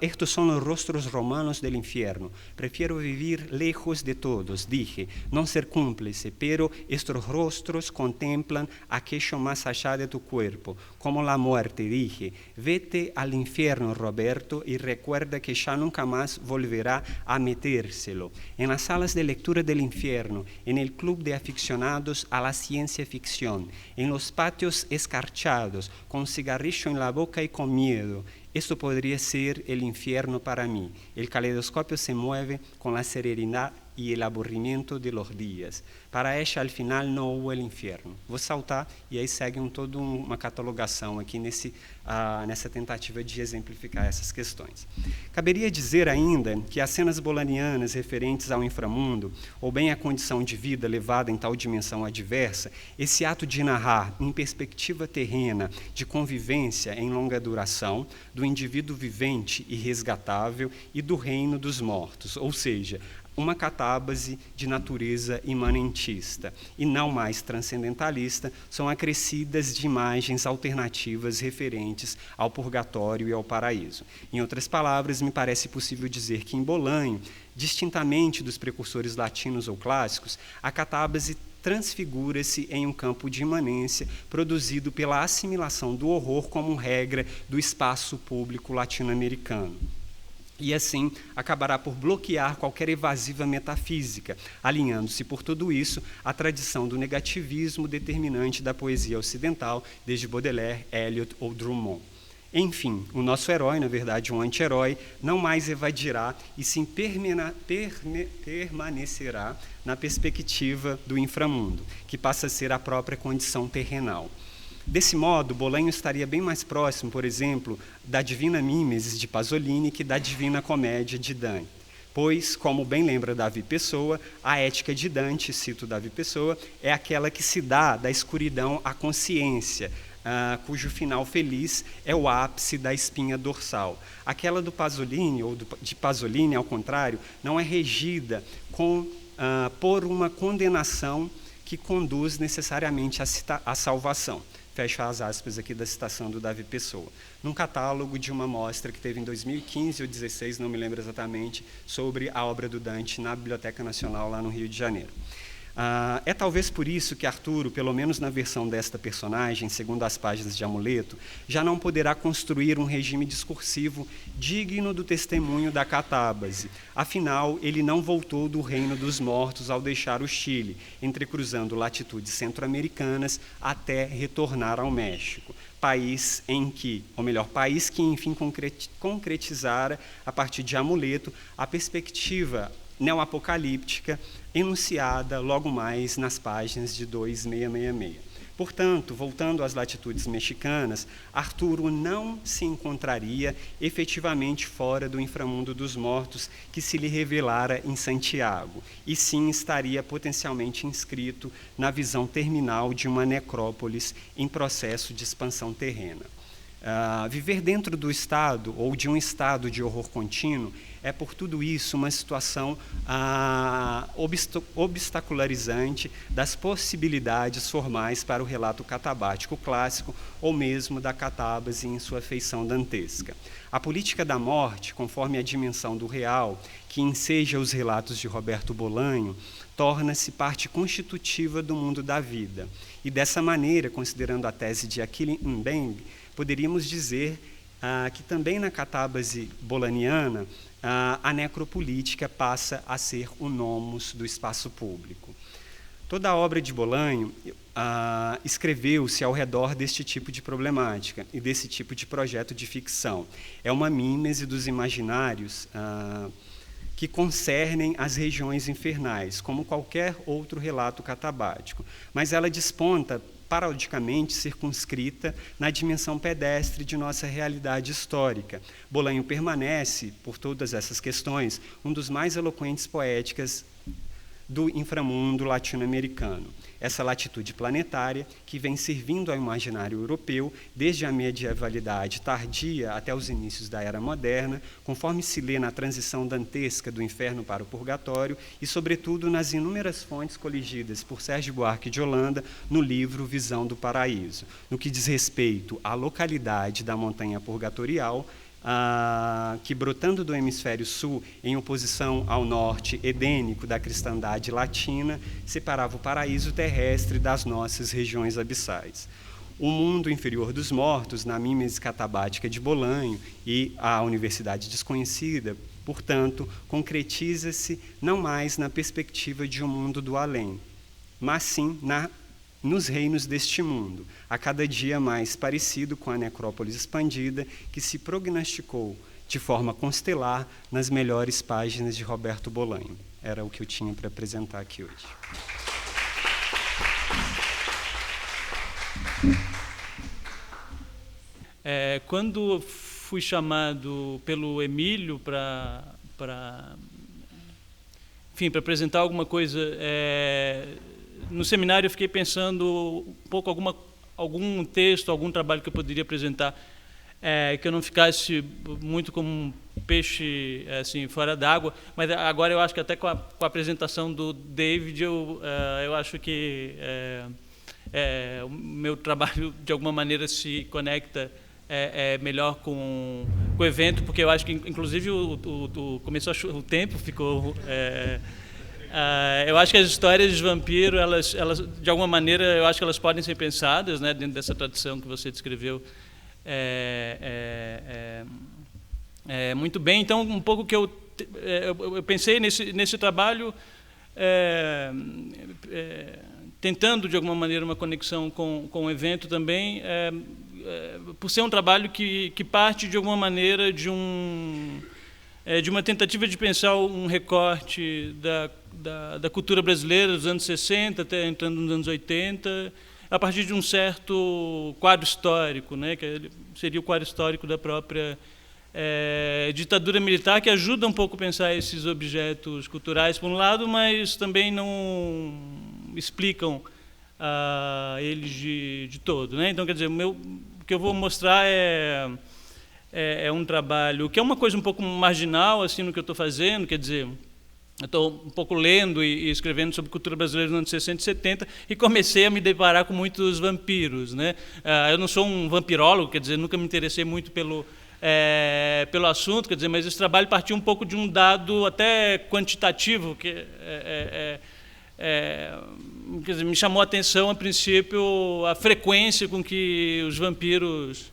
Estos son los rostros romanos del infierno. Prefiero vivir lejos de todos, dije, no ser cúmplice, pero estos rostros contemplan aquello más allá de tu cuerpo, como la muerte, dije. Vete al infierno, Roberto, y recuerda que ya nunca más volverá a metérselo. En las salas de lectura del infierno, en el club de aficionados a la ciencia ficción, en los patios escarchados, con cigarrillo en la boca y con miedo. Esto podría ser el infierno para mí. El caleidoscopio se mueve con la serenidad y el aburrimiento de los días. Para ella, al final, no hubo el infierno. Vou saltar e aí segue toda uma catalogação aqui nessa tentativa de exemplificar essas questões. Caberia dizer ainda que as cenas bolanianas referentes ao inframundo, ou bem à condição de vida levada em tal dimensão adversa, esse ato de narrar em perspectiva terrena de convivência em longa duração do indivíduo vivente e resgatável e do reino dos mortos, ou seja, uma catábase de natureza imanentista e não mais transcendentalista, são acrescidas de imagens alternativas referentes ao purgatório e ao paraíso. Em outras palavras, me parece possível dizer que em Bolanho, distintamente dos precursores latinos ou clássicos, a catábase transfigura-se em um campo de imanência produzido pela assimilação do horror como regra do espaço público latino-americano. E, assim, acabará por bloquear qualquer evasiva metafísica, alinhando-se por tudo isso à tradição do negativismo determinante da poesia ocidental, desde Baudelaire, Eliot ou Drummond. Enfim, o nosso herói, na verdade, um anti-herói, não mais evadirá e sim permanecerá na perspectiva do inframundo, que passa a ser a própria condição terrenal. Desse modo, Bolanho estaria bem mais próximo, por exemplo, da Divina Mimesis de Pasolini que da Divina Comédia de Dante. Pois, como bem lembra Davi Pessoa, a ética de Dante, cito Davi Pessoa, é aquela que se dá da escuridão à consciência, cujo final feliz é o ápice da espinha dorsal. Aquela do Pasolini, ou de Pasolini, ao contrário, não é regida por uma condenação que conduz necessariamente à salvação. Fecho as aspas aqui da citação do Davi Pessoa. Num catálogo de uma mostra que teve em 2015 ou 2016, não me lembro exatamente, sobre a obra do Dante na Biblioteca Nacional, lá no Rio de Janeiro. É talvez por isso que Arturo, pelo menos na versão desta personagem, segundo as páginas de Amuleto, já não poderá construir um regime discursivo digno do testemunho da catábase. Afinal, ele não voltou do reino dos mortos ao deixar o Chile, entrecruzando latitudes centro-americanas até retornar ao México, país que enfim concretizara, a partir de Amuleto, a perspectiva neoapocalíptica enunciada logo mais nas páginas de 2666. Portanto, voltando às latitudes mexicanas, Arturo não se encontraria efetivamente fora do inframundo dos mortos que se lhe revelara em Santiago, e sim estaria potencialmente inscrito na visão terminal de uma necrópolis em processo de expansão terrena. Viver dentro do estado, ou de um estado de horror contínuo, é, por tudo isso, uma situação obstacularizante das possibilidades formais para o relato catabático clássico, ou mesmo da catábase em sua feição dantesca. A política da morte, conforme a dimensão do real, que enseja os relatos de Roberto Bolanho, torna-se parte constitutiva do mundo da vida. E, dessa maneira, considerando a tese de Achille Mbembe, poderíamos dizer que também na catábase bolaniana, a necropolítica passa a ser o nomos do espaço público. Toda a obra de Bolanho escreveu-se ao redor deste tipo de problemática e desse tipo de projeto de ficção. É uma mímese dos imaginários que concernem as regiões infernais, como qualquer outro relato catabático, mas ela desponta parodicamente circunscrita na dimensão pedestre de nossa realidade histórica. Bolanho permanece, por todas essas questões, um dos mais eloquentes poéticas do inframundo latino-americano. Essa latitude planetária, que vem servindo ao imaginário europeu desde a medievalidade tardia até os inícios da Era Moderna, conforme se lê na transição dantesca do inferno para o purgatório e, sobretudo, nas inúmeras fontes coligidas por Sérgio Buarque de Holanda no livro Visão do Paraíso. No que diz respeito à localidade da montanha purgatorial, que, brotando do hemisfério sul, em oposição ao norte edênico da cristandade latina, separava o paraíso terrestre das nossas regiões abissais. O mundo inferior dos mortos, na mímese catabática de Bolanho e a Universidade Desconhecida, portanto, concretiza-se não mais na perspectiva de um mundo do além, mas sim nos reinos deste mundo, a cada dia mais parecido com a necrópolis expandida que se prognosticou de forma constelar nas melhores páginas de Roberto Bolanho. Era o que eu tinha para apresentar aqui hoje. Quando fui chamado pelo Emílio para apresentar alguma coisa no seminário, eu fiquei pensando um pouco algum texto, algum trabalho que eu poderia apresentar, que eu não ficasse muito como um peixe assim fora d'água, mas agora eu acho que até com a apresentação do David eu acho que o meu trabalho de alguma maneira se conecta melhor com o evento, porque eu acho que inclusive começou o tempo ficou eu acho que as histórias de vampiro, elas de alguma maneira, eu acho que elas podem ser pensadas, né, dentro dessa tradição que você descreveu muito bem. Então, um pouco que eu pensei nesse trabalho, tentando de alguma maneira uma conexão com o evento também, por ser um trabalho que parte, de alguma maneira, de uma tentativa de pensar um recorte da cultura brasileira dos anos 60, até entrando nos anos 80, a partir de um certo quadro histórico, né, que seria o quadro histórico da própria ditadura militar, que ajuda um pouco a pensar esses objetos culturais, por um lado, mas também não explicam eles de todo, né? Então, quer dizer, o que eu vou mostrar é um trabalho que é uma coisa um pouco marginal assim no que eu estou fazendo, quer dizer, eu estou um pouco lendo e escrevendo sobre cultura brasileira nos anos 60 e 70 e comecei a me deparar com muitos vampiros, né? Eu não sou um vampirólogo, quer dizer, nunca me interessei muito pelo assunto, quer dizer, mas esse trabalho partiu um pouco de um dado até quantitativo, que quer dizer, me chamou a atenção, a princípio, a frequência com que os vampiros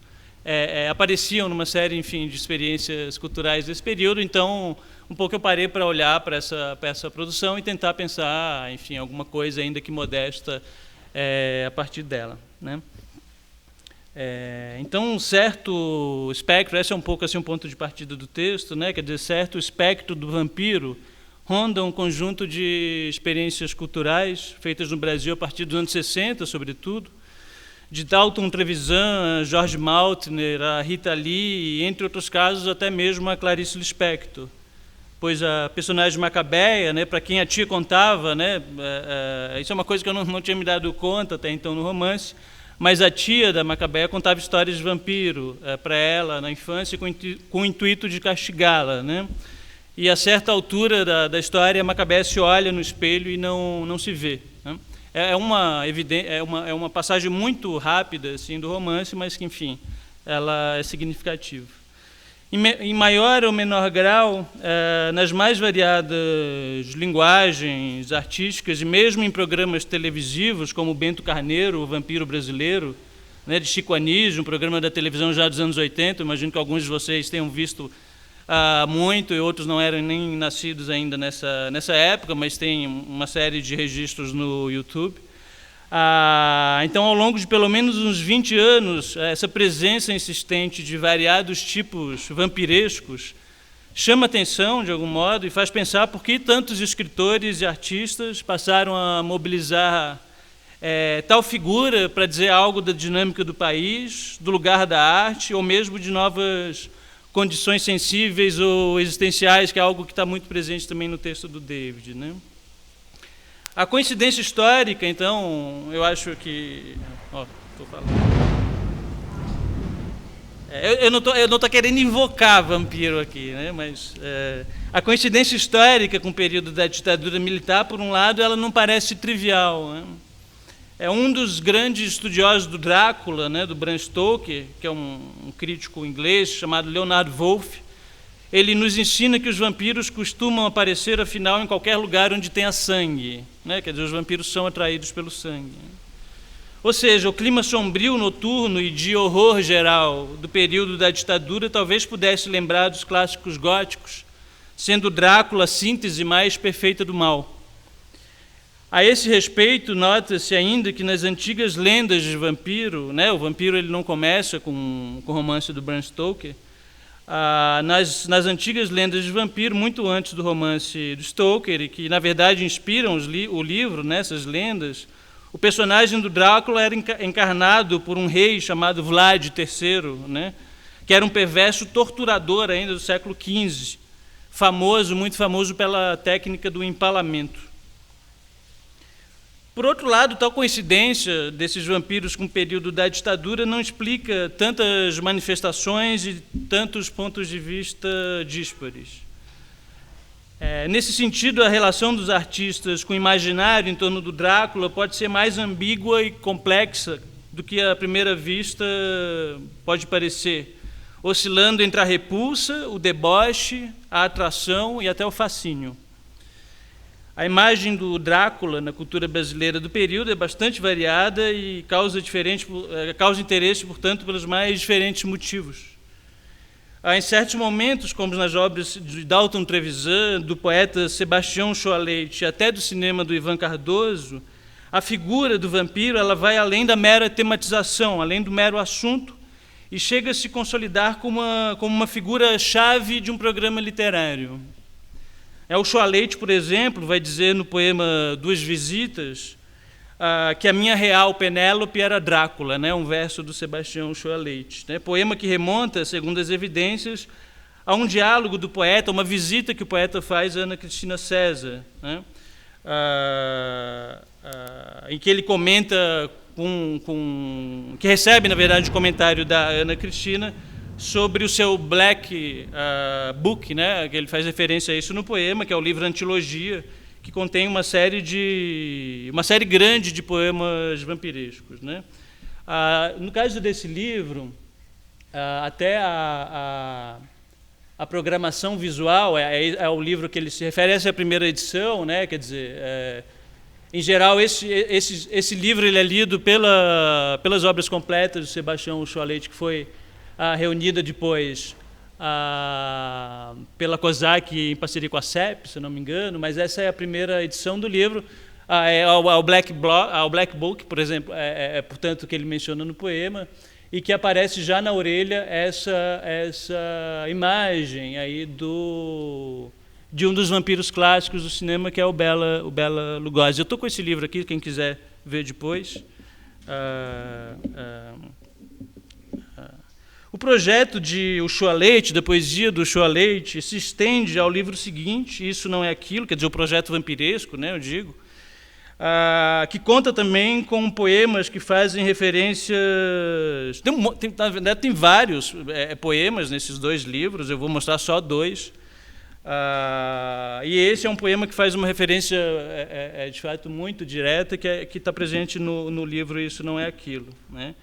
apareciam numa série, enfim, de experiências culturais desse período. Então, um pouco eu parei para olhar para essa produção e tentar pensar, enfim, alguma coisa ainda que modesta a partir dela, né? Então, um certo espectro, esse é um pouco assim um ponto de partida do texto, né? Quer dizer, certo espectro do vampiro ronda um conjunto de experiências culturais feitas no Brasil a partir dos anos 60, sobretudo, de Dalton Trevisan, Jorge Maltner, a Rita Lee, e, entre outros casos, até mesmo a Clarice Lispector. Pois a personagem Macabeia, né, para quem a tia contava, né, isso é uma coisa que eu não tinha me dado conta até então no romance, mas a tia da Macabeia contava histórias de vampiro para ela na infância com o intuito de castigá-la, né? E a certa altura da história, a Macabeia se olha no espelho e não se vê, né? É uma passagem muito rápida assim, do romance, mas que, enfim, ela é significativa. Em maior ou menor grau, nas mais variadas linguagens artísticas, e mesmo em programas televisivos, como Bento Carneiro, o Vampiro Brasileiro, né, de Chico Anísio, um programa da televisão já dos anos 80, imagino que alguns de vocês tenham visto muito, e outros não eram nem nascidos ainda nessa época, mas tem uma série de registros no YouTube. Então, ao longo de pelo menos uns 20 anos, essa presença insistente de variados tipos vampirescos chama atenção, de algum modo, e faz pensar por que tantos escritores e artistas passaram a mobilizar tal figura para dizer algo da dinâmica do país, do lugar da arte, ou mesmo de novas condições sensíveis ou existenciais, que é algo que está muito presente também no texto do David, né? A coincidência histórica, então, eu acho que... estou falando. Eu não estou querendo invocar vampiro aqui, né? Mas a coincidência histórica com o período da ditadura militar, por um lado, ela não parece trivial, né? Um dos grandes estudiosos do Drácula, né, do Bram Stoker, que é um crítico inglês chamado Leonard Wolff, ele nos ensina que os vampiros costumam aparecer, afinal, em qualquer lugar onde tenha sangue, né? Quer dizer, os vampiros são atraídos pelo sangue. Ou seja, o clima sombrio, noturno e de horror geral do período da ditadura talvez pudesse lembrar dos clássicos góticos, sendo Drácula a síntese mais perfeita do mal. A esse respeito, nota-se ainda que nas antigas lendas de vampiro, né, o vampiro ele não começa com o romance do Bram Stoker, nas antigas lendas de vampiro, muito antes do romance do Stoker, e que, na verdade, inspiram o livro, nessas lendas, o personagem do Drácula era encarnado por um rei chamado Vlad III, né, que era um perverso torturador ainda do século XV, muito famoso pela técnica do empalamento. Por outro lado, tal coincidência desses vampiros com o período da ditadura não explica tantas manifestações e tantos pontos de vista díspares. Nesse sentido, a relação dos artistas com o imaginário em torno do Drácula pode ser mais ambígua e complexa do que à primeira vista pode parecer, oscilando entre a repulsa, o deboche, a atração e até o fascínio. A imagem do Drácula na cultura brasileira do período é bastante variada e causa interesse, portanto, pelos mais diferentes motivos. Em certos momentos, como nas obras de Dalton Trevisan, do poeta Sebastião Choalete, até do cinema do Ivan Cardoso, a figura do vampiro ela vai além da mera tematização, além do mero assunto, e chega a se consolidar como uma figura-chave de um programa literário. O Shoah Leite, por exemplo, vai dizer no poema Duas Visitas que a minha real Penélope era Drácula, né? Um verso do Sebastião Shoah Leite, né? Poema que remonta, segundo as evidências, a um diálogo do poeta, uma visita que o poeta faz a Ana Cristina César, né? Em que ele comenta, que recebe, na verdade, o comentário da Ana Cristina sobre o seu Black Book, né? Que ele faz referência a isso no poema, que é o livro Antilogia, que contém uma série grande de poemas vampirescos, né? No caso desse livro, até a programação visual é o livro que ele se refere, essa é a primeira edição, né? Quer dizer, em geral, esse livro ele é lido pelas obras completas do Sebastião Shoah Leite, que foi reunida depois pela COSAC em parceria com a CEP, se não me engano, mas essa é a primeira edição do livro. O Black Book, por exemplo, portanto, que ele menciona no poema, e que aparece já na orelha essa imagem aí de um dos vampiros clássicos do cinema, que é o Bela Lugosi. Eu estou com esse livro aqui, quem quiser ver depois. O projeto de O Shoah Leite, da poesia do Shoah Leite, se estende ao livro seguinte, Isso Não É Aquilo, quer dizer, o projeto vampiresco, né, eu digo, que conta também com poemas que fazem referências... Na verdade, tem vários poemas nesses dois livros, eu vou mostrar só dois. E esse é um poema que faz uma referência, de fato, muito direta, que está presente no livro Isso Não É Aquilo, né?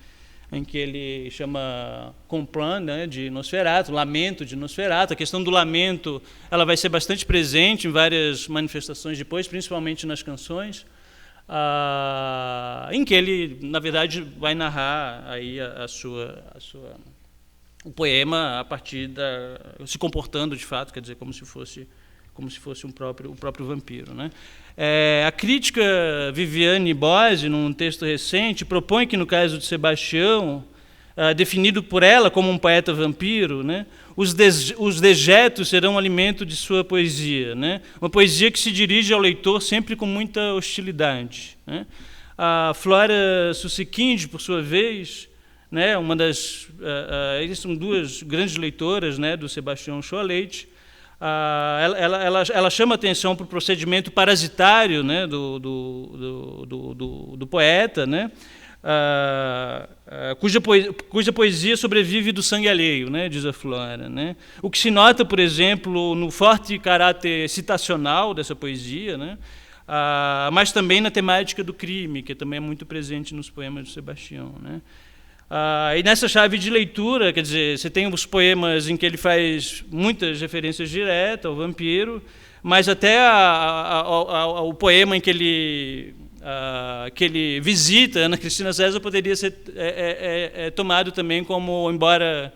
Em que ele chama Complan, né, de Nosferatu, lamento de Nosferatu. A questão do lamento ela vai ser bastante presente em várias manifestações depois, principalmente nas canções, em que ele, na verdade, vai narrar aí o poema a partir se comportando de fato, quer dizer, como se fosse o próprio vampiro, né? A crítica Viviane Bose, num texto recente, propõe que, no caso de Sebastião, definido por ela como um poeta vampiro, né, os dejetos serão alimento de sua poesia, né? Uma poesia que se dirige ao leitor sempre com muita hostilidade, né? A Flora Susekind, por sua vez, né, eles são duas grandes leitoras, né, do Sebastião Shoah Leite. Ela chama atenção para o procedimento parasitário, né, do poeta, né, cuja poesia sobrevive do sangue alheio, né, diz a Flora, né? O que se nota, por exemplo, no forte caráter citacional dessa poesia, né, mas também na temática do crime, que também é muito presente nos poemas de Sebastião, né? E nessa chave de leitura, quer dizer, você tem os poemas em que ele faz muitas referências diretas ao vampiro, mas até o poema em que ele visita Ana Cristina César poderia ser tomado também como, embora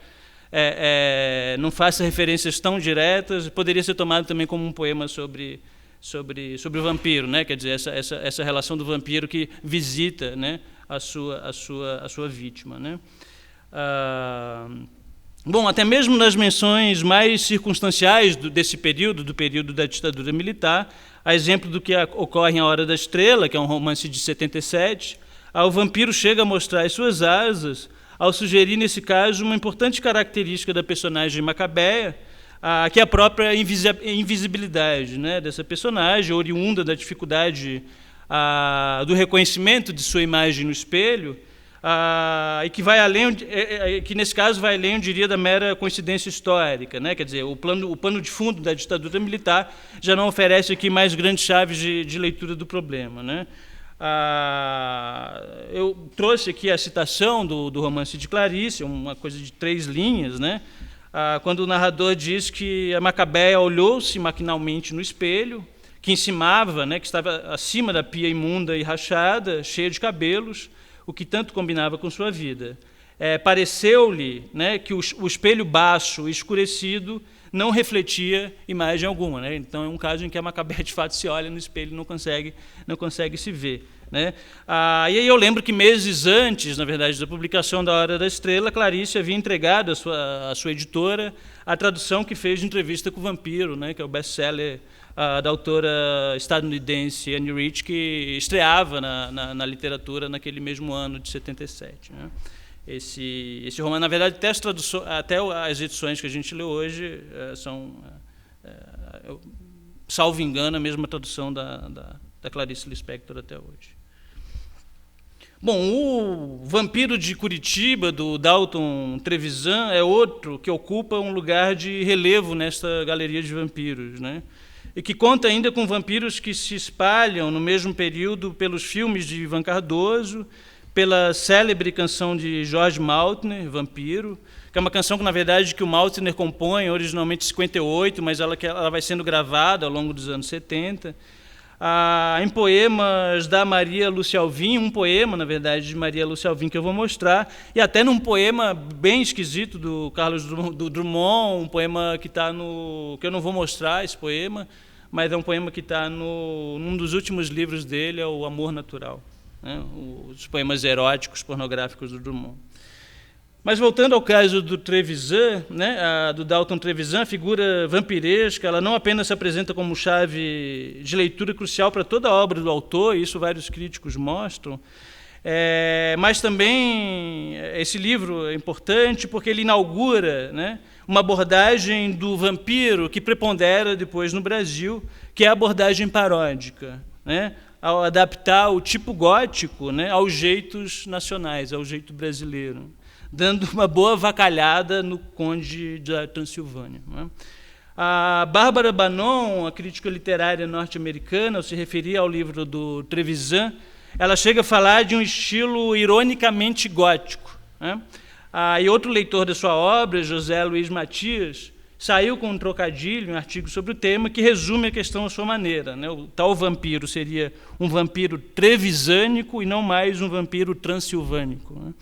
não faça referências tão diretas, poderia ser tomado também como um poema sobre o vampiro, né? Quer dizer, essa relação do vampiro que visita, né, a sua vítima, né? Bom, até mesmo nas menções mais circunstanciais desse período, do período da ditadura militar, a exemplo do que ocorre em A Hora da Estrela, que é um romance de 77, o vampiro chega a mostrar as suas asas, ao sugerir, nesse caso, uma importante característica da personagem Macabeia, que é a própria invisibilidade, né, dessa personagem, oriunda da dificuldade do reconhecimento de sua imagem no espelho, e que vai além, que nesse caso vai além, eu diria, da mera coincidência histórica, né? Quer dizer, o pano de fundo da ditadura militar já não oferece aqui mais grandes chaves de leitura do problema, né? Eu trouxe aqui a citação do romance de Clarice, uma coisa de 3 linhas, né? Quando o narrador diz que a Macabeia olhou-se maquinalmente no espelho, que encimava, né, que estava acima da pia imunda e rachada, cheia de cabelos, o que tanto combinava com sua vida. Pareceu-lhe, né, que o espelho baixo e escurecido não refletia imagem alguma, né? Então é um caso em que a Macabé de fato se olha no espelho e não consegue se ver, né? E aí eu lembro que meses antes, na verdade, da publicação da Hora da Estrela, Clarice havia entregado à sua editora a tradução que fez de Entrevista com o Vampiro, né? Que é o best-seller da autora estadunidense Anne Rich, que estreava na literatura naquele mesmo ano de 77. Né? Esse romance, na verdade, até as edições que a gente lê hoje são, salvo engano, a mesma tradução da Clarice Lispector até hoje. Bom, o Vampiro de Curitiba, do Dalton Trevisan, é outro que ocupa um lugar de relevo nesta galeria de vampiros, né? E que conta ainda com vampiros que se espalham no mesmo período pelos filmes de Ivan Cardoso, pela célebre canção de George Maltner, Vampiro, que é uma canção que, na verdade, que o Maltner compõe originalmente em 58, mas ela vai sendo gravada ao longo dos anos 70. Em poemas da Maria Lúcia Alvim, um poema, na verdade, de Maria Lúcia Alvim, que eu vou mostrar, e até num poema bem esquisito do Carlos Drummond, um poema que está que eu não vou mostrar esse poema, mas é um poema que está num dos últimos livros dele, é o Amor Natural, né? Os poemas eróticos, pornográficos do Drummond. Mas voltando ao caso do Trevisan, né, do Dalton Trevisan, a figura vampiresca, ela não apenas se apresenta como chave de leitura crucial para toda a obra do autor, e isso vários críticos mostram, mas também esse livro é importante porque ele inaugura, né, uma abordagem do vampiro que prepondera depois no Brasil, que é a abordagem paródica, né, ao adaptar o tipo gótico, né, aos jeitos nacionais, ao jeito brasileiro, dando uma boa avacalhada no Conde da Transilvânia. Né? A Bárbara Bannon, a crítica literária norte-americana, ao se referir ao livro do Trevisan, ela chega a falar de um estilo ironicamente gótico. Né? E outro leitor da sua obra, José Luiz Matias, saiu com um trocadilho, um artigo sobre o tema, que resume a questão à sua maneira. Né? O tal vampiro seria um vampiro trevisânico e não mais um vampiro transilvânico. Né?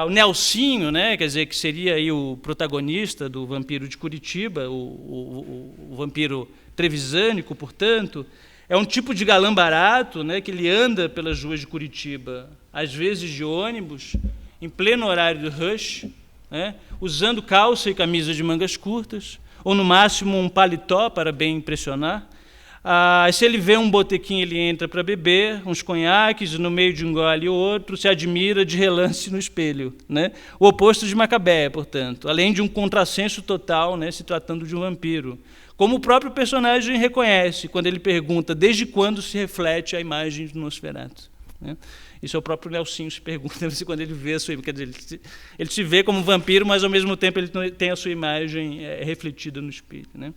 O Nelsinho, né, quer dizer, que seria aí o protagonista do Vampiro de Curitiba, o vampiro trevisânico, portanto, é um tipo de galã barato, né, que ele anda pelas ruas de Curitiba, às vezes de ônibus, em pleno horário do rush, né, usando calça e camisa de mangas curtas, ou no máximo um paletó para bem impressionar. Se ele vê um botequim, ele entra para beber uns conhaques, e no meio de um gole e outro se admira de relance no espelho. Né? O oposto de Macabé, portanto, além de um contrassenso total, né, se tratando de um vampiro. Como o próprio personagem reconhece, quando ele pergunta desde quando se reflete a imagem do Nosferatu. Né? Isso é o próprio Nelsinho se pergunta quando ele vê a sua imagem. Quer dizer, ele se vê como um vampiro, mas, ao mesmo tempo, ele tem a sua imagem refletida no espelho. Né?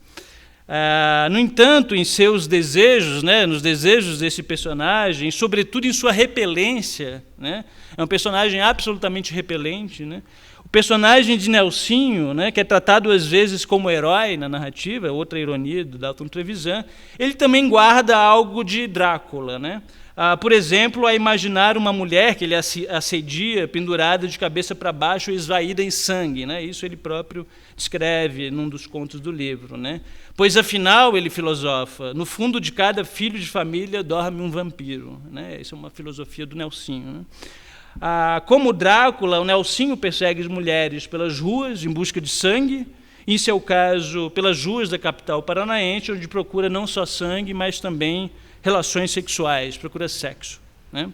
No entanto, em seus desejos, né, nos desejos desse personagem, e sobretudo em sua repelência, né, é um personagem absolutamente repelente, né, o personagem de Nelsinho, né, que é tratado às vezes como herói na narrativa, outra ironia do Dalton Trevisan, ele também guarda algo de Drácula, né? Por exemplo, a imaginar uma mulher que ele assedia pendurada de cabeça para baixo e esvaída em sangue. Né? Isso ele próprio descreve num dos contos do livro. Né? Pois, afinal, ele filosofa, no fundo de cada filho de família dorme um vampiro. Né? Essa é uma filosofia do Nelsinho. Né? Como Drácula, o Nelsinho persegue as mulheres pelas ruas em busca de sangue, em seu caso, pelas ruas da capital paranaense, onde procura não só sangue, mas também relações sexuais, procura sexo. Né?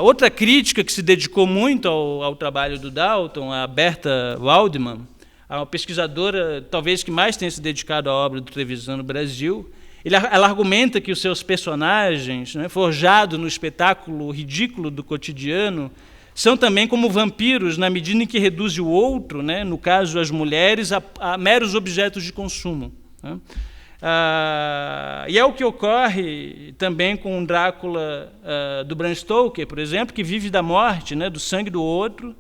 Outra crítica que se dedicou muito ao trabalho do Dalton, a Berta Waldman, a pesquisadora talvez que mais tenha se dedicado à obra do Trevisan no Brasil, ela argumenta que os seus personagens, né, forjados no espetáculo ridículo do cotidiano, são também como vampiros, na medida em que reduzem o outro, né, no caso as mulheres, a meros objetos de consumo. Né? E é o que ocorre também com o Drácula do Bram Stoker, por exemplo, que vive da morte, né, do sangue do outro,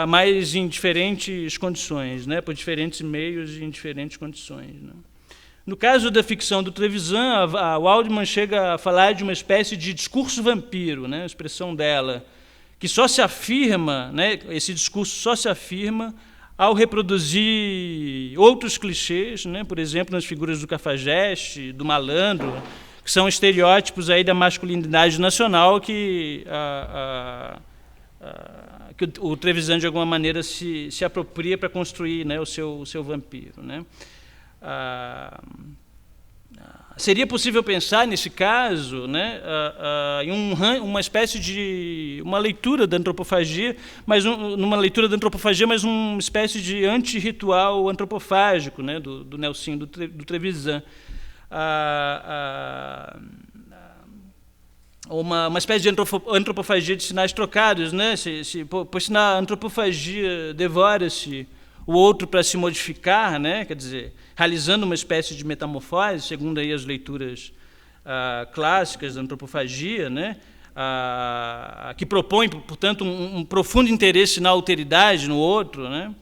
mas em diferentes condições, né, por diferentes meios e em diferentes condições. Né. No caso da ficção do Trevisan, a Waldman chega a falar de uma espécie de discurso vampiro, né, a expressão dela, que só se afirma, né, esse discurso só se afirma ao reproduzir outros clichês, né, por exemplo, nas figuras do cafajeste, do malandro, que são estereótipos aí da masculinidade nacional que o Trevisan, de alguma maneira, se apropria para construir, né, o seu vampiro. Né. Seria possível pensar, nesse caso, né, em uma espécie de uma leitura da antropofagia, mas uma espécie de antirritual antropofágico, né, do Nelsinho, do Trevisan. Uma espécie de antropofagia de sinais trocados, né? Pois se na antropofagia devora-se o outro para se modificar, né? Quer dizer, realizando uma espécie de metamorfose, segundo aí as leituras clássicas da antropofagia, né? Que propõe, portanto, um profundo interesse na alteridade no outro, né?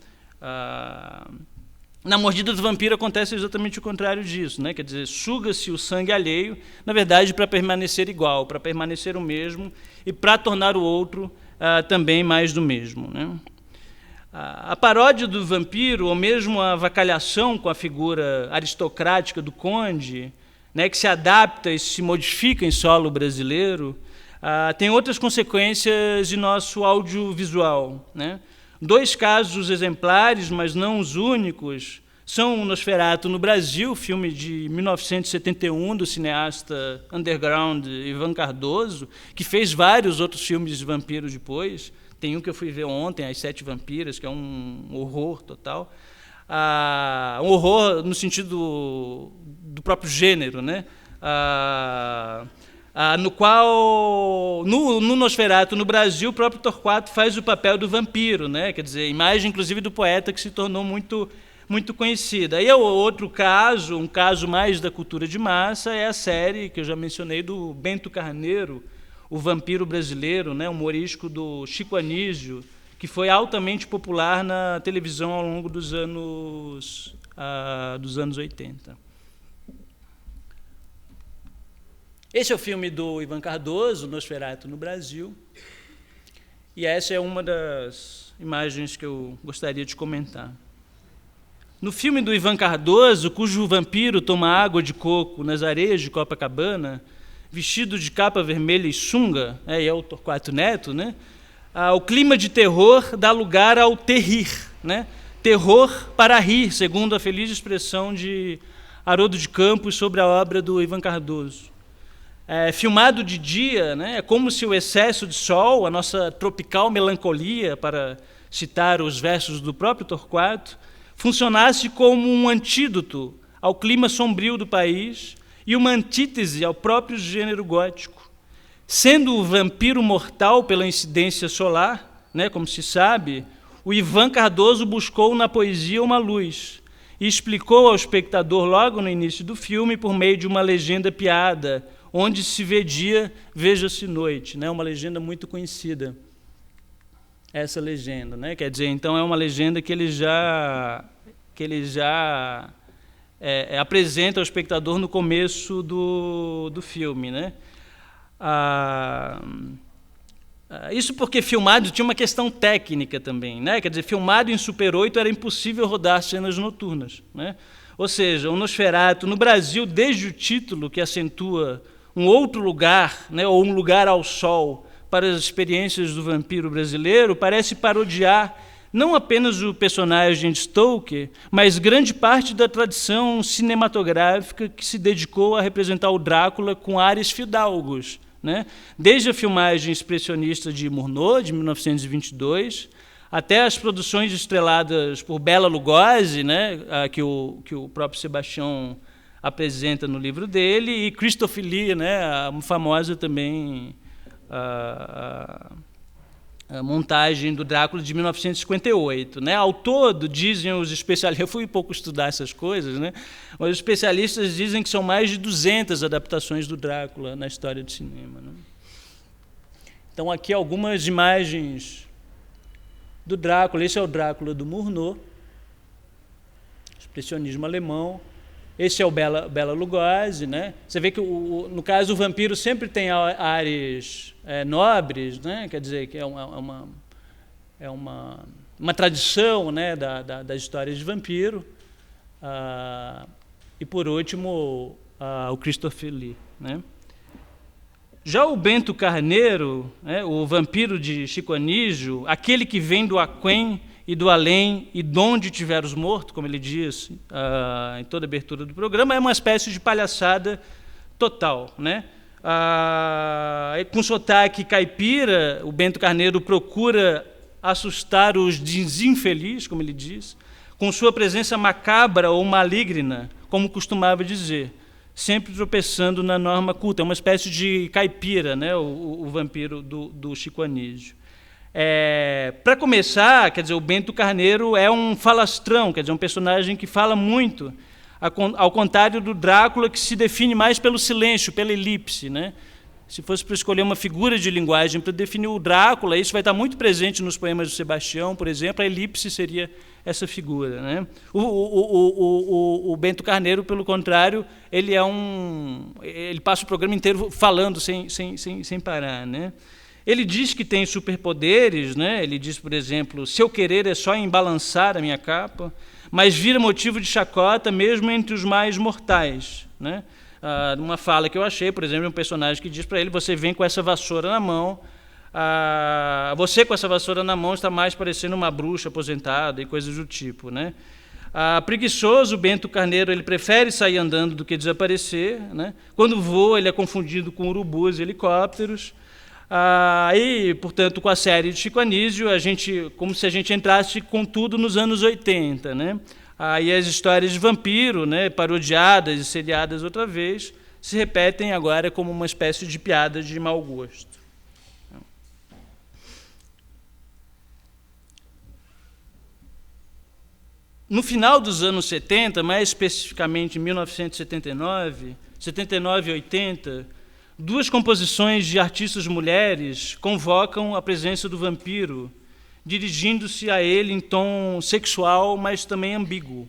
Na mordida do vampiro acontece exatamente o contrário disso, né? Quer dizer, suga-se o sangue alheio, na verdade, para permanecer igual, para permanecer o mesmo e para tornar o outro também mais do mesmo, né? A paródia do vampiro, ou mesmo a avacalhação com a figura aristocrática do conde, né, que se adapta e se modifica em solo brasileiro, tem outras consequências de nosso audiovisual, né? 2 casos exemplares, mas não os únicos, são o Nosferatu no Brasil, filme de 1971, do cineasta underground Ivan Cardoso, que fez vários outros filmes de vampiros depois. Tem um que eu fui ver ontem, As 7 Vampiras, que é um horror total. Um horror no sentido do próprio gênero, né? No qual, no Nosferatu, no Brasil, o próprio Torquato faz o papel do vampiro, né? Quer dizer, imagem, inclusive, do poeta que se tornou muito conhecida. E o outro caso, um caso mais da cultura de massa, é a série que eu já mencionei do Bento Carneiro, O Vampiro Brasileiro, né? Humorístico do Chico Anísio, que foi altamente popular na televisão ao longo dos anos 80. Esse é o filme do Ivan Cardoso, Nosferatu no Brasil, e essa é uma das imagens que eu gostaria de comentar. No filme do Ivan Cardoso, cujo vampiro toma água de coco nas areias de Copacabana, vestido de capa vermelha e sunga, e é o Torquato Neto, né? O clima de terror dá lugar ao terrir, né? Terror para rir, segundo a feliz expressão de Haroldo de Campos sobre a obra do Ivan Cardoso. Filmado de dia, né, é como se o excesso de sol, a nossa tropical melancolia, para citar os versos do próprio Torquato, funcionasse como um antídoto ao clima sombrio do país e uma antítese ao próprio gênero gótico. Sendo o vampiro mortal pela incidência solar, né, como se sabe, o Ivan Cardoso buscou na poesia uma luz e explicou ao espectador logo no início do filme por meio de uma legenda piada, onde se vê dia, veja-se noite, né? Uma legenda muito conhecida, essa legenda, né? Quer dizer, então é uma legenda que ele já apresenta ao espectador no começo do filme, né? Isso porque filmado tinha uma questão técnica também, né? Quer dizer, filmado em Super 8 era impossível rodar cenas noturnas, né? Ou seja, o Nosferatu no Brasil, desde o título que acentua um outro lugar, né, ou um lugar ao sol para as experiências do vampiro brasileiro, parece parodiar não apenas o personagem de Stoker, mas grande parte da tradição cinematográfica que se dedicou a representar o Drácula com ares fidalgos, né? Desde a filmagem expressionista de Murnau, de 1922, até as produções estreladas por Bela Lugosi, né, que o próprio Sebastião apresenta no livro dele, e Christopher Lee, né, a famosa também a montagem do Drácula de 1958. Né? Ao todo, dizem os especialistas, eu fui pouco estudar essas coisas, né, mas os especialistas dizem que são mais de 200 adaptações do Drácula na história do cinema. Né? Então, aqui algumas imagens do Drácula. Esse é o Drácula do Murnau, expressionismo alemão. Esse é o Bela Lugosi, né? Você vê que, no caso, o vampiro sempre tem ares nobres, né? Quer dizer, que é uma uma tradição, né, das histórias de vampiro. E, por último, o Christopher Lee, né? Já o Bento Carneiro, né, o vampiro de Chico Anísio, aquele que vem do aquém e do além e donde tiver os mortos, como ele diz em toda a abertura do programa, é uma espécie de palhaçada total, né? Com sotaque caipira, o Bento Carneiro procura assustar os desinfelizes, como ele diz, com sua presença macabra ou maligna, como costumava dizer, sempre tropeçando na norma culta. É uma espécie de caipira, né, o vampiro do Chico Anísio. Para começar, quer dizer, o Bento Carneiro é um falastrão, quer dizer, um personagem que fala muito, ao contrário do Drácula, que se define mais pelo silêncio, pela elipse, né? Se fosse para escolher uma figura de linguagem para definir o Drácula, isso vai estar muito presente nos poemas do Sebastião, por exemplo, a elipse seria essa figura, né? O Bento Carneiro, pelo contrário, ele passa o programa inteiro falando sem parar, né? Ele diz que tem superpoderes, né? Ele diz, por exemplo, seu querer é só embalançar a minha capa, mas vira motivo de chacota mesmo entre os mais mortais, né? Uma fala que eu achei, por exemplo, de um personagem que diz para ele: você vem com essa vassoura na mão, você com essa vassoura na mão está mais parecendo uma bruxa aposentada e coisas do tipo, né? Preguiçoso, Bento Carneiro, ele prefere sair andando do que desaparecer, né? Quando voa, ele é confundido com urubus e helicópteros. E, portanto, com a série de Chico Anísio, como se a gente entrasse com tudo nos anos 80, né? E as histórias de vampiro, né, parodiadas e seriadas outra vez, se repetem agora como uma espécie de piada de mau gosto. No final dos anos 70, mais especificamente em 1979, 79 e 80, duas composições de artistas mulheres convocam a presença do vampiro, dirigindo-se a ele em tom sexual, mas também ambíguo.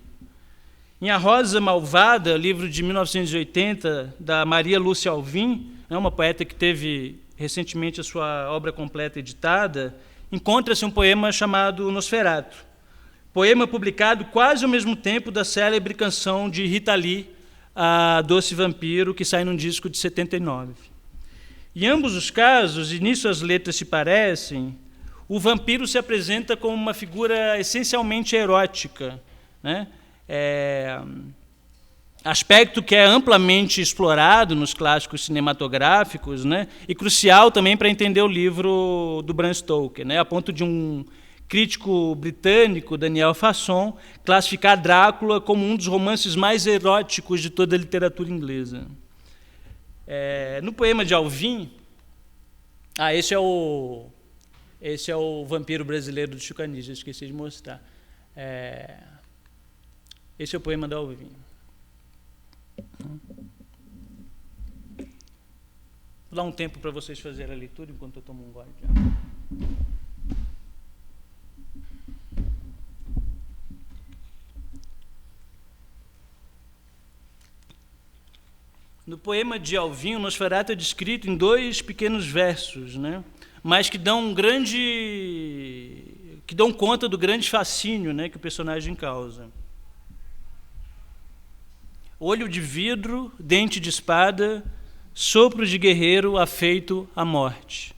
Em A Rosa Malvada, livro de 1980, da Maria Lúcia Alvim, uma poeta que teve recentemente a sua obra completa editada, encontra-se um poema chamado Nosferatu, poema publicado quase ao mesmo tempo da célebre canção de Rita Lee, A Doce Vampiro, que sai num disco de 79. Em ambos os casos, e nisso as letras se parecem, o vampiro se apresenta como uma figura essencialmente erótica, né? Aspecto que é amplamente explorado nos clássicos cinematográficos, né? E crucial também para entender o livro do Bram Stoker, né? A ponto de um crítico britânico, Daniel Fasson, classificar Drácula como um dos romances mais eróticos de toda a literatura inglesa. No poema de Alvim, esse é o vampiro brasileiro do Chico Anísio, esqueci de mostrar. Esse é o poema da Alvim. Vou dar um tempo para vocês fazerem a leitura enquanto eu tomo um gole de água. No poema de Alvim, o Nosferatu é descrito em 2 pequenos versos, né? Mas que dão conta do grande fascínio, né, que o personagem causa. Olho de vidro, dente de espada, sopro de guerreiro afeito à morte.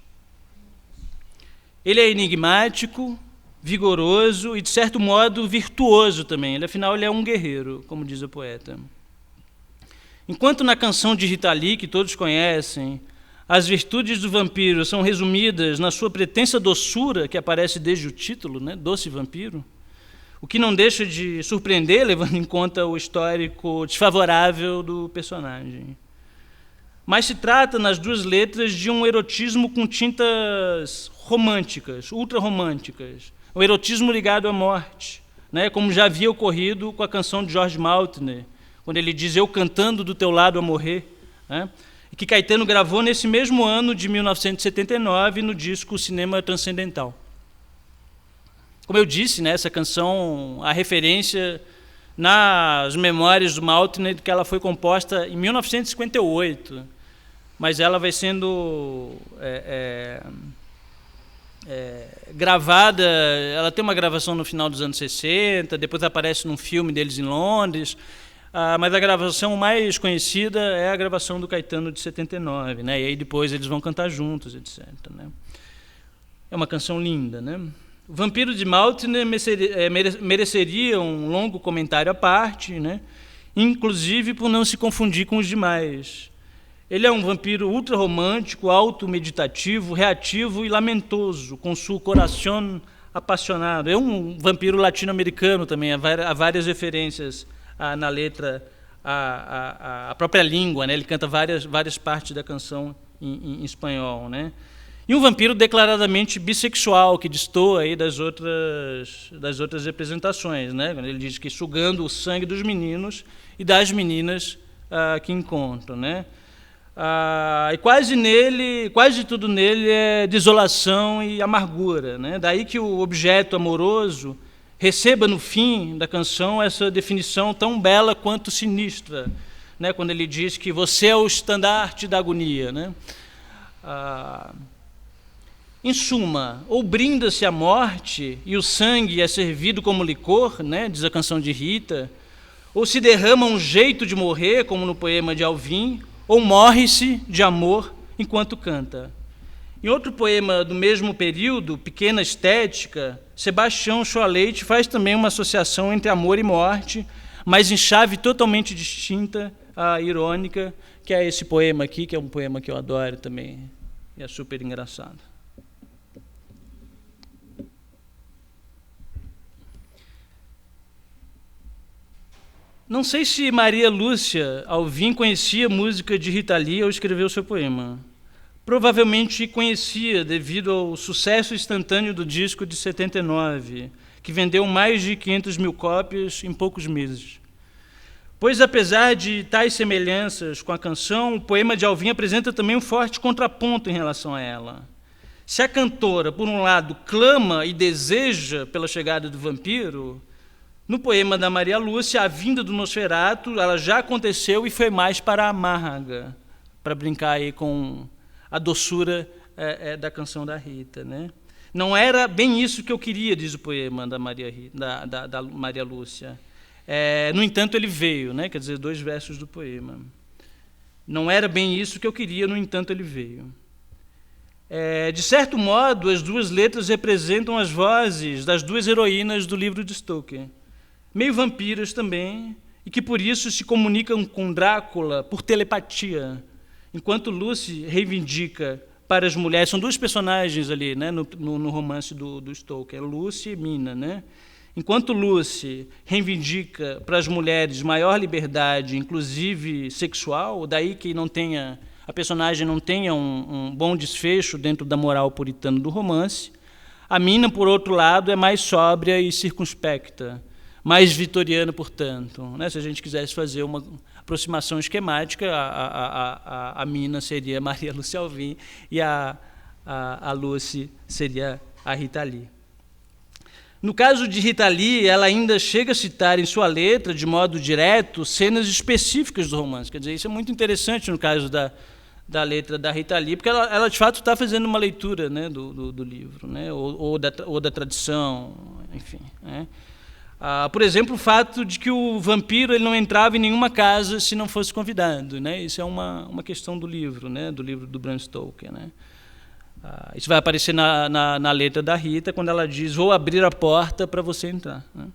Ele é enigmático, vigoroso e, de certo modo, virtuoso também. Afinal, ele é um guerreiro, como diz a poeta. Enquanto na canção de Rita Lee, que todos conhecem, as virtudes do vampiro são resumidas na sua pretensa doçura, que aparece desde o título, né, Doce Vampiro, o que não deixa de surpreender, levando em conta o histórico desfavorável do personagem. Mas se trata, nas 2 letras, de um erotismo com tintas românticas, ultrarromânticas, um erotismo ligado à morte, né, como já havia ocorrido com a canção de George Maltner, quando ele diz: eu cantando do teu lado a morrer, né, que Caetano gravou nesse mesmo ano de 1979 no disco Cinema Transcendental. Como eu disse, né, essa canção, a referência nas memórias do Maltner, que ela foi composta em 1958, mas ela vai sendo gravada, ela tem uma gravação no final dos anos 60, depois aparece num filme deles em Londres, mas a gravação mais conhecida é a gravação do Caetano de 79, né? E aí depois eles vão cantar juntos, etc. Né? É uma canção linda, né? O Vampiro de Maltner mereceria um longo comentário à parte, né? Inclusive por não se confundir com os demais. Ele é um vampiro ultra-romântico, auto-meditativo, reativo e lamentoso, com seu coração apaixonado. É um vampiro latino-americano também, há várias referências na letra, a própria língua, né? Ele canta várias partes da canção em espanhol, né? E um vampiro declaradamente bissexual, que destoa aí das outras representações, né? Ele diz que sugando o sangue dos meninos e das meninas que encontram, né? E quase tudo nele é desolação e amargura, né? Daí que o objeto amoroso receba no fim da canção essa definição tão bela quanto sinistra, né? Quando ele diz que você é o estandarte da agonia, né? Em suma, ou brinda-se a morte e o sangue é servido como licor, né? Diz a canção de Rita, ou se derrama um jeito de morrer, como no poema de Alvim, ou morre-se de amor enquanto canta. Em outro poema do mesmo período, Pequena Estética, Sebastião Choaleite faz também uma associação entre amor e morte, mas em chave totalmente distinta, irônica, que é esse poema aqui, que é um poema que eu adoro também, e é super engraçado. Não sei se Maria Lúcia Alvim conhecia música de Rita Lee ao escrever o seu poema. Provavelmente conhecia devido ao sucesso instantâneo do disco de 79, que vendeu mais de 500 mil cópias em poucos meses. Pois, apesar de tais semelhanças com a canção, o poema de Alvim apresenta também um forte contraponto em relação a ela. Se a cantora, por um lado, clama e deseja pela chegada do vampiro, no poema da Maria Lúcia, a vinda do Nosferatu, ela já aconteceu e foi mais para a amarga, para brincar aí com a doçura da canção da Rita, né? Não era bem isso que eu queria, diz o poema da Maria Lúcia. No entanto, ele veio, né? Quer dizer, 2 versos do poema. Não era bem isso que eu queria, no entanto, ele veio. De certo modo, as 2 letras representam as vozes das 2 heroínas do livro de Stoker, meio vampiras também, e que por isso se comunicam com Drácula por telepatia, enquanto Lucy reivindica para as mulheres, são 2 personagens ali, né, no romance do Stoker, Lucy e Mina, né? Enquanto Lucy reivindica para as mulheres maior liberdade, inclusive sexual, daí que a personagem não tenha um bom desfecho dentro da moral puritana do romance, a Mina, por outro lado, é mais sóbria e circunspecta, mais vitoriana, portanto, né? Se a gente quisesse fazer uma aproximação esquemática, a Mina seria Maria Lúcia Alvim e a Lucy seria a Rita Lee. No caso de Rita Lee, ela ainda chega a citar em sua letra, de modo direto, cenas específicas do romance. Quer dizer, isso é muito interessante no caso da letra da Rita Lee, porque ela de fato está fazendo uma leitura, né, do livro, né, ou da tradição, enfim, né. Por exemplo, o fato de que o vampiro ele não entrava em nenhuma casa se não fosse convidado, né? Isso é uma questão do livro, né? Do livro do Bram Stoker, né? Isso vai aparecer na letra da Rita, quando ela diz, vou abrir a porta para você entrar, né?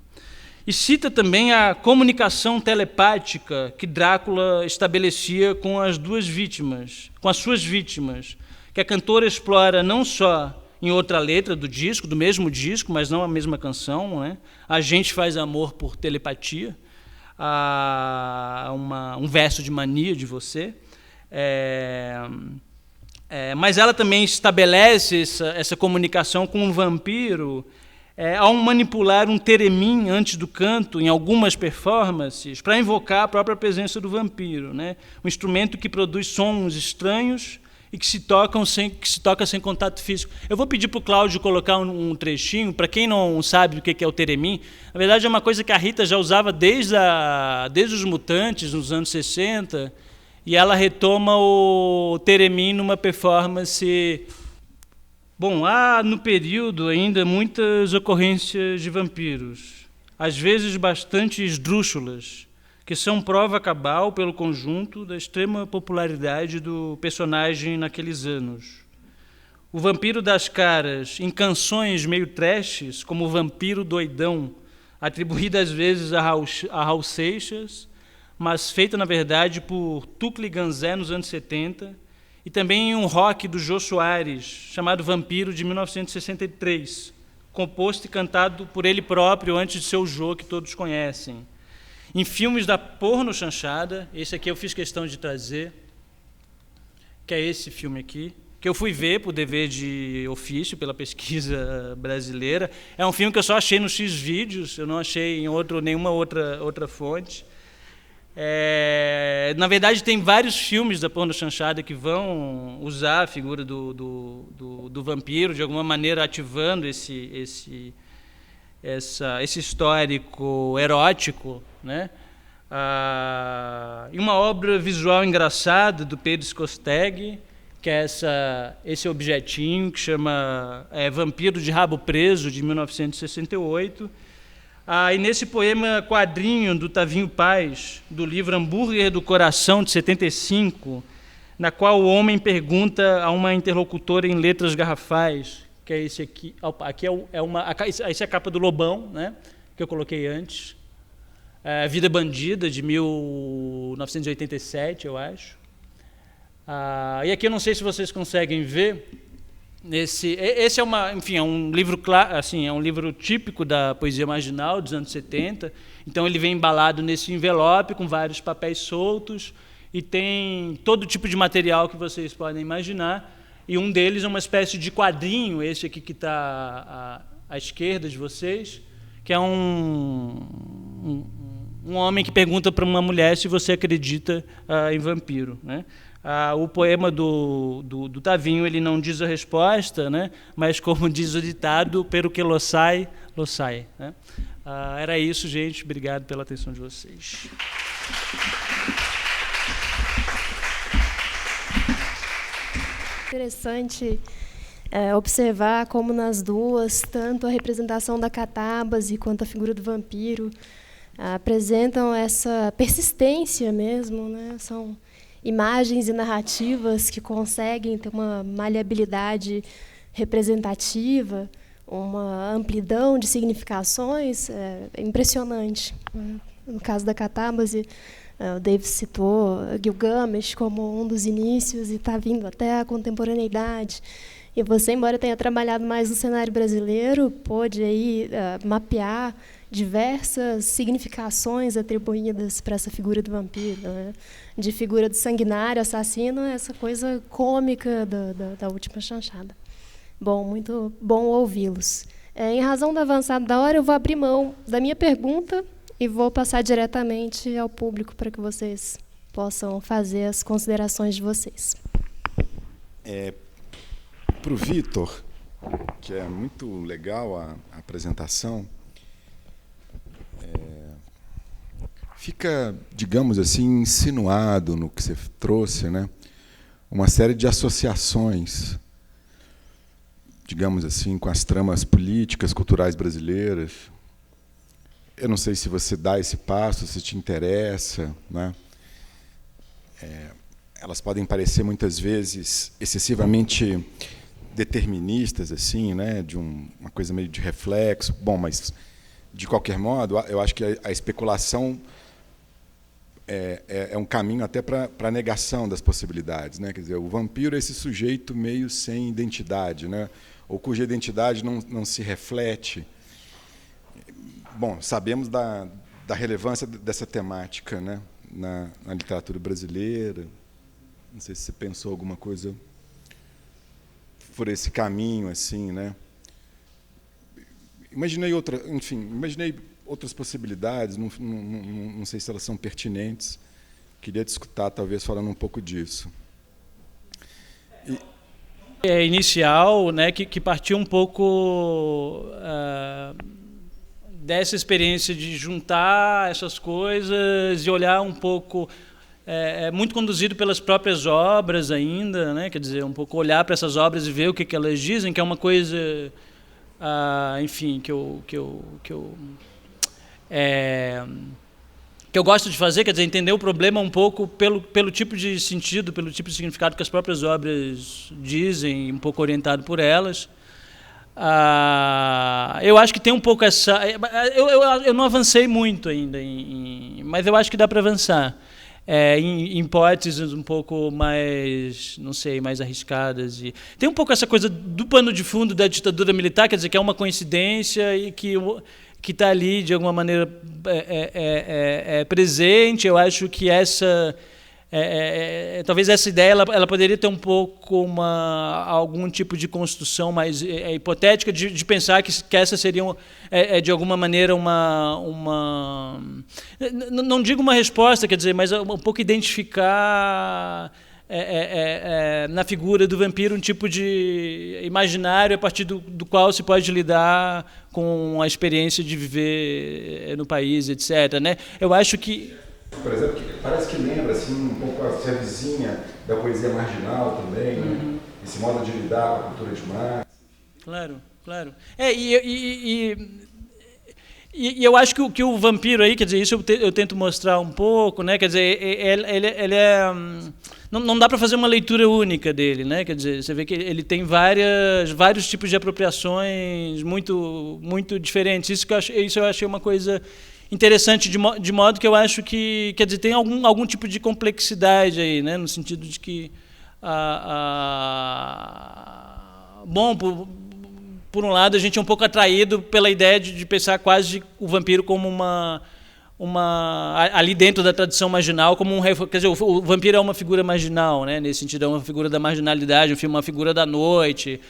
E cita também a comunicação telepática que Drácula estabelecia com as suas vítimas, que a cantora explora não só em outra letra do disco, do mesmo disco, mas não a mesma canção, né? A gente faz amor por telepatia, um verso de mania de você. Mas ela também estabelece essa comunicação com um vampiro ao manipular um teremin antes do canto, em algumas performances, para invocar a própria presença do vampiro, né? Um instrumento que produz sons estranhos e que se toca sem contato físico. Eu vou pedir para o Cláudio colocar um trechinho, para quem não sabe o que é o teremin. Na verdade, é uma coisa que a Rita já usava desde os Mutantes, nos anos 60, e ela retoma o teremin numa performance Bom, há no período ainda muitas ocorrências de vampiros, às vezes bastante esdrúxulas, que são prova cabal pelo conjunto da extrema popularidade do personagem naqueles anos. O vampiro das caras, em canções meio trashes, como o vampiro doidão, atribuída às vezes a Raul Seixas, mas feita, na verdade, por Tucli Ganzé nos anos 70, e também em um rock do Jô Soares, chamado Vampiro, de 1963, composto e cantado por ele próprio antes de seu Jô, que todos conhecem. Em filmes da porno chanchada, esse aqui eu fiz questão de trazer, que é esse filme aqui, que eu fui ver por dever de ofício, pela pesquisa brasileira. É um filme que eu só achei no Xvideos, eu não achei em nenhuma outra fonte. Na verdade, tem vários filmes da porno chanchada que vão usar a figura do vampiro, de alguma maneira ativando esse histórico erótico, né? E uma obra visual engraçada do Pedro Skosteg, que é esse objetinho que chama Vampiro de Rabo Preso, de 1968. E nesse poema quadrinho do Tavinho Paz, do livro Hambúrguer do Coração, de 75, na qual o homem pergunta a uma interlocutora em letras garrafais, que é esse aqui. Aqui essa é a capa do Lobão, né, que eu coloquei antes. Vida Bandida, de 1987, eu acho. E aqui eu não sei se vocês conseguem ver. Esse é um livro assim, é um livro típico da poesia marginal dos anos 70. Então ele vem embalado nesse envelope com vários papéis soltos e tem todo tipo de material que vocês podem imaginar. E um deles é uma espécie de quadrinho, esse aqui que está à esquerda de vocês, que é um homem que pergunta para uma mulher se você acredita em vampiro, né? O poema do Tavinho, ele não diz a resposta, né? Mas, como diz o ditado, pero que lo sai, né? Era isso, gente. Obrigado pela atenção de vocês. Interessante observar como nas duas, tanto a representação da catábase quanto a figura do vampiro apresentam essa persistência mesmo, né? São imagens e narrativas que conseguem ter uma maleabilidade representativa, uma amplidão de significações impressionante. No caso da catábase, o David citou Gilgamesh como um dos inícios e está vindo até a contemporaneidade. E você, embora tenha trabalhado mais no cenário brasileiro, pôde aí mapear diversas significações atribuídas para essa figura do vampiro, né? De figura do sanguinário, assassino, essa coisa cômica da última chanchada. Bom, muito bom ouvi-los. Em razão do avançado da hora, eu vou abrir mão da minha pergunta e vou passar diretamente ao público para que vocês possam fazer as considerações de vocês. Para o Vitor, que é muito legal a apresentação, fica, digamos assim, insinuado no que você trouxe, né? Uma série de associações, digamos assim, com as tramas políticas, culturais brasileiras. Eu não sei se você dá esse passo, se te interessa, né? Elas podem parecer muitas vezes excessivamente deterministas, assim, né? De uma coisa meio de reflexo. Bom, mas de qualquer modo, eu acho que a especulação é um caminho até para a negação das possibilidades, né? Quer dizer, o vampiro é esse sujeito meio sem identidade, né? Ou cuja identidade não se reflete. Bom, sabemos da relevância dessa temática, né? Na literatura brasileira. Não sei se você pensou alguma coisa por esse caminho, assim, né? Imaginei outras possibilidades, não sei se elas são pertinentes. Queria te escutar, talvez, falando um pouco disso. Inicial, né, que partiu um pouco dessa experiência de juntar essas coisas e olhar um pouco muito conduzido pelas próprias obras ainda, né? Quer dizer, um pouco olhar para essas obras e ver o que elas dizem, que é uma coisa, enfim, que eu gosto de fazer, quer dizer, entender o problema um pouco pelo tipo de sentido, pelo tipo de significado que as próprias obras dizem, um pouco orientado por elas. Eu acho que tem um pouco essa... Eu não avancei muito ainda, mas eu acho que dá para avançar. Em hipóteses um pouco mais, não sei, mais arriscadas. E tem um pouco essa coisa do pano de fundo da ditadura militar, quer dizer, que é uma coincidência e que está ali, de alguma maneira, presente. Eu acho que talvez essa ideia ela poderia ter um pouco algum tipo de construção mais hipotética, de pensar que essa seria, de alguma maneira, não digo uma resposta, quer dizer, mas um pouco identificar na figura do vampiro um tipo de imaginário a partir do qual se pode lidar com a experiência de viver no país, etc., né? Eu acho que... Por exemplo, parece que lembra assim, um pouco a vizinha da poesia marginal também, né? Esse modo de lidar com a cultura de Marx. Claro, claro. E eu acho que o vampiro aí, quer dizer, isso eu tento mostrar um pouco, né? Quer dizer, ele não dá para fazer uma leitura única dele, né? Quer dizer, você vê que ele tem vários tipos de apropriações muito, muito diferentes. Isso eu achei uma coisa interessante, de modo que eu acho que, quer dizer, tem algum tipo de complexidade aí, né? No sentido de que bom, por um lado, a gente é um pouco atraído pela ideia de pensar quase o vampiro como ali dentro da tradição marginal, como quer dizer, o vampiro é uma figura marginal, né? Nesse sentido, é uma figura da marginalidade, uma figura da noite,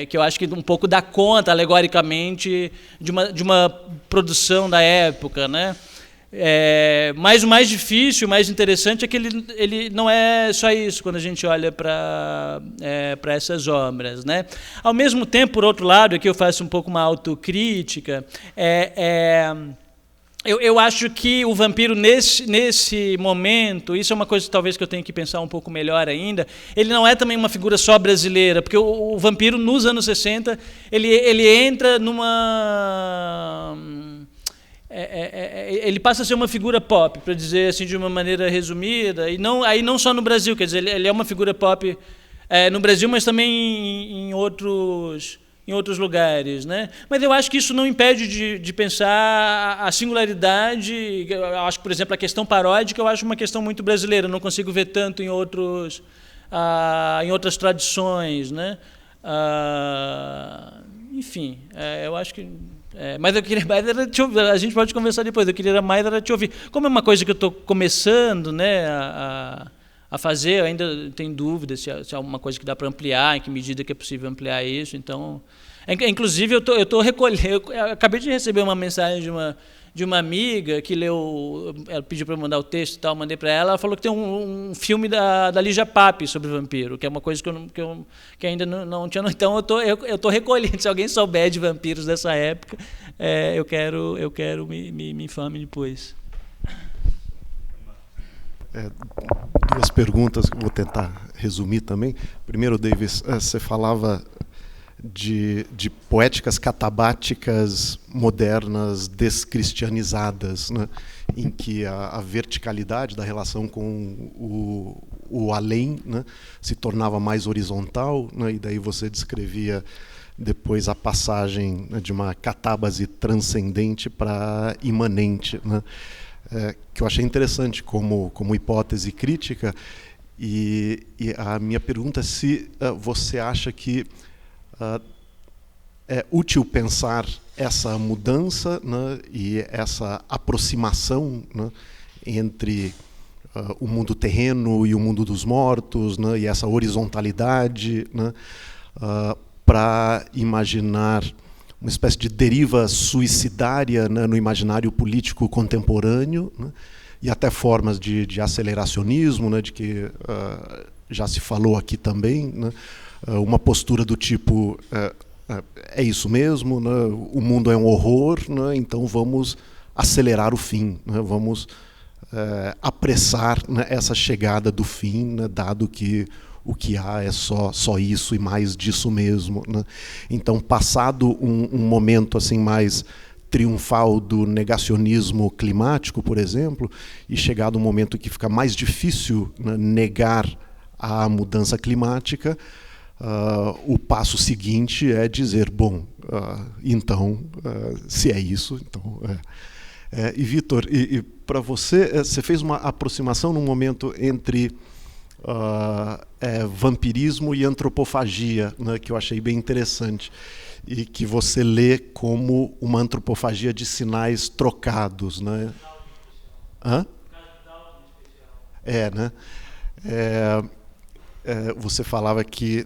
que eu acho que um pouco dá conta, alegoricamente, de uma produção da época, né? Mas o mais difícil, o mais interessante é que ele não é só isso quando a gente olha para essas obras, né? Ao mesmo tempo, por outro lado, aqui eu faço um pouco uma autocrítica, eu acho que o vampiro, nesse momento, isso é uma coisa talvez que eu tenho que pensar um pouco melhor ainda, ele não é também uma figura só brasileira, porque o vampiro, nos anos 60, ele entra numa... ele passa a ser uma figura pop, para dizer assim de uma maneira resumida, e não só no Brasil, quer dizer, ele é uma figura pop no Brasil, mas também em outros lugares, né? Mas eu acho que isso não impede de pensar a singularidade. Eu acho que, por exemplo, a questão paródica eu acho uma questão muito brasileira, eu não consigo ver tanto em outras tradições, né? Enfim, eu acho que... mas eu queria mais era te ouvir, a gente pode conversar depois, eu queria mais era te ouvir. Como é uma coisa que eu estou começando, né, a fazer, eu ainda tenho dúvida se é alguma coisa que dá para ampliar, em que medida que é possível ampliar isso. Então, inclusive, eu estou recolhendo, eu acabei de receber uma mensagem de uma amiga que leu, ela pediu para eu mandar o texto e tal, mandei para ela falou que tem um filme da Lígia Pape sobre vampiro, que é uma coisa que ainda não tinha. Então eu estou recolhendo, se alguém souber de vampiros dessa época, eu quero me infame depois. Duas perguntas que eu vou tentar resumir também. Primeiro, Davis, você falava de poéticas catabáticas modernas descristianizadas, né, em que a verticalidade da relação com o além, né, se tornava mais horizontal, né, e daí você descrevia depois a passagem, né, de uma catábase transcendente para imanente, né, que eu achei interessante como hipótese crítica. E a minha pergunta é se você acha que é útil pensar essa mudança, né, e essa aproximação, né, entre o mundo terreno e o mundo dos mortos, né, e essa horizontalidade, né, para imaginar uma espécie de deriva suicidária, né, no imaginário político contemporâneo, né, e até formas de aceleracionismo, né, de que já se falou aqui também, né, uma postura do tipo, é isso mesmo, né, o mundo é um horror, né, então vamos acelerar o fim, né, vamos apressar, né, essa chegada do fim, né, dado que o que há é só isso e mais disso mesmo, né? Então, passado um momento assim mais triunfal do negacionismo climático, por exemplo, e chegado um momento que fica mais difícil, né, negar a mudança climática, o passo seguinte é dizer, bom, então, se é isso, então... E, Vitor, para você, você fez uma aproximação num momento entre vampirismo e antropofagia, né, que eu achei bem interessante, e que você lê como uma antropofagia de sinais trocados, né? Hã? Né? Você falava que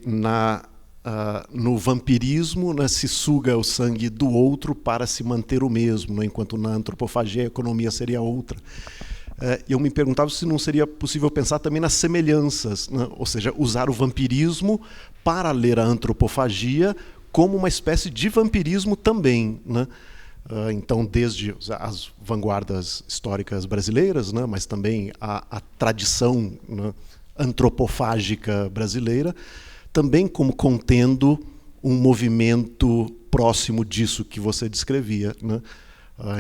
no vampirismo, né, se suga o sangue do outro para se manter o mesmo, né, enquanto na antropofagia a economia seria outra. Eu me perguntava se não seria possível pensar também nas semelhanças, né, ou seja, usar o vampirismo para ler a antropofagia como uma espécie de vampirismo também, né? Então, desde as vanguardas históricas brasileiras, né, mas também a tradição, né, antropofágica brasileira, também como contendo um movimento próximo disso que você descrevia, né?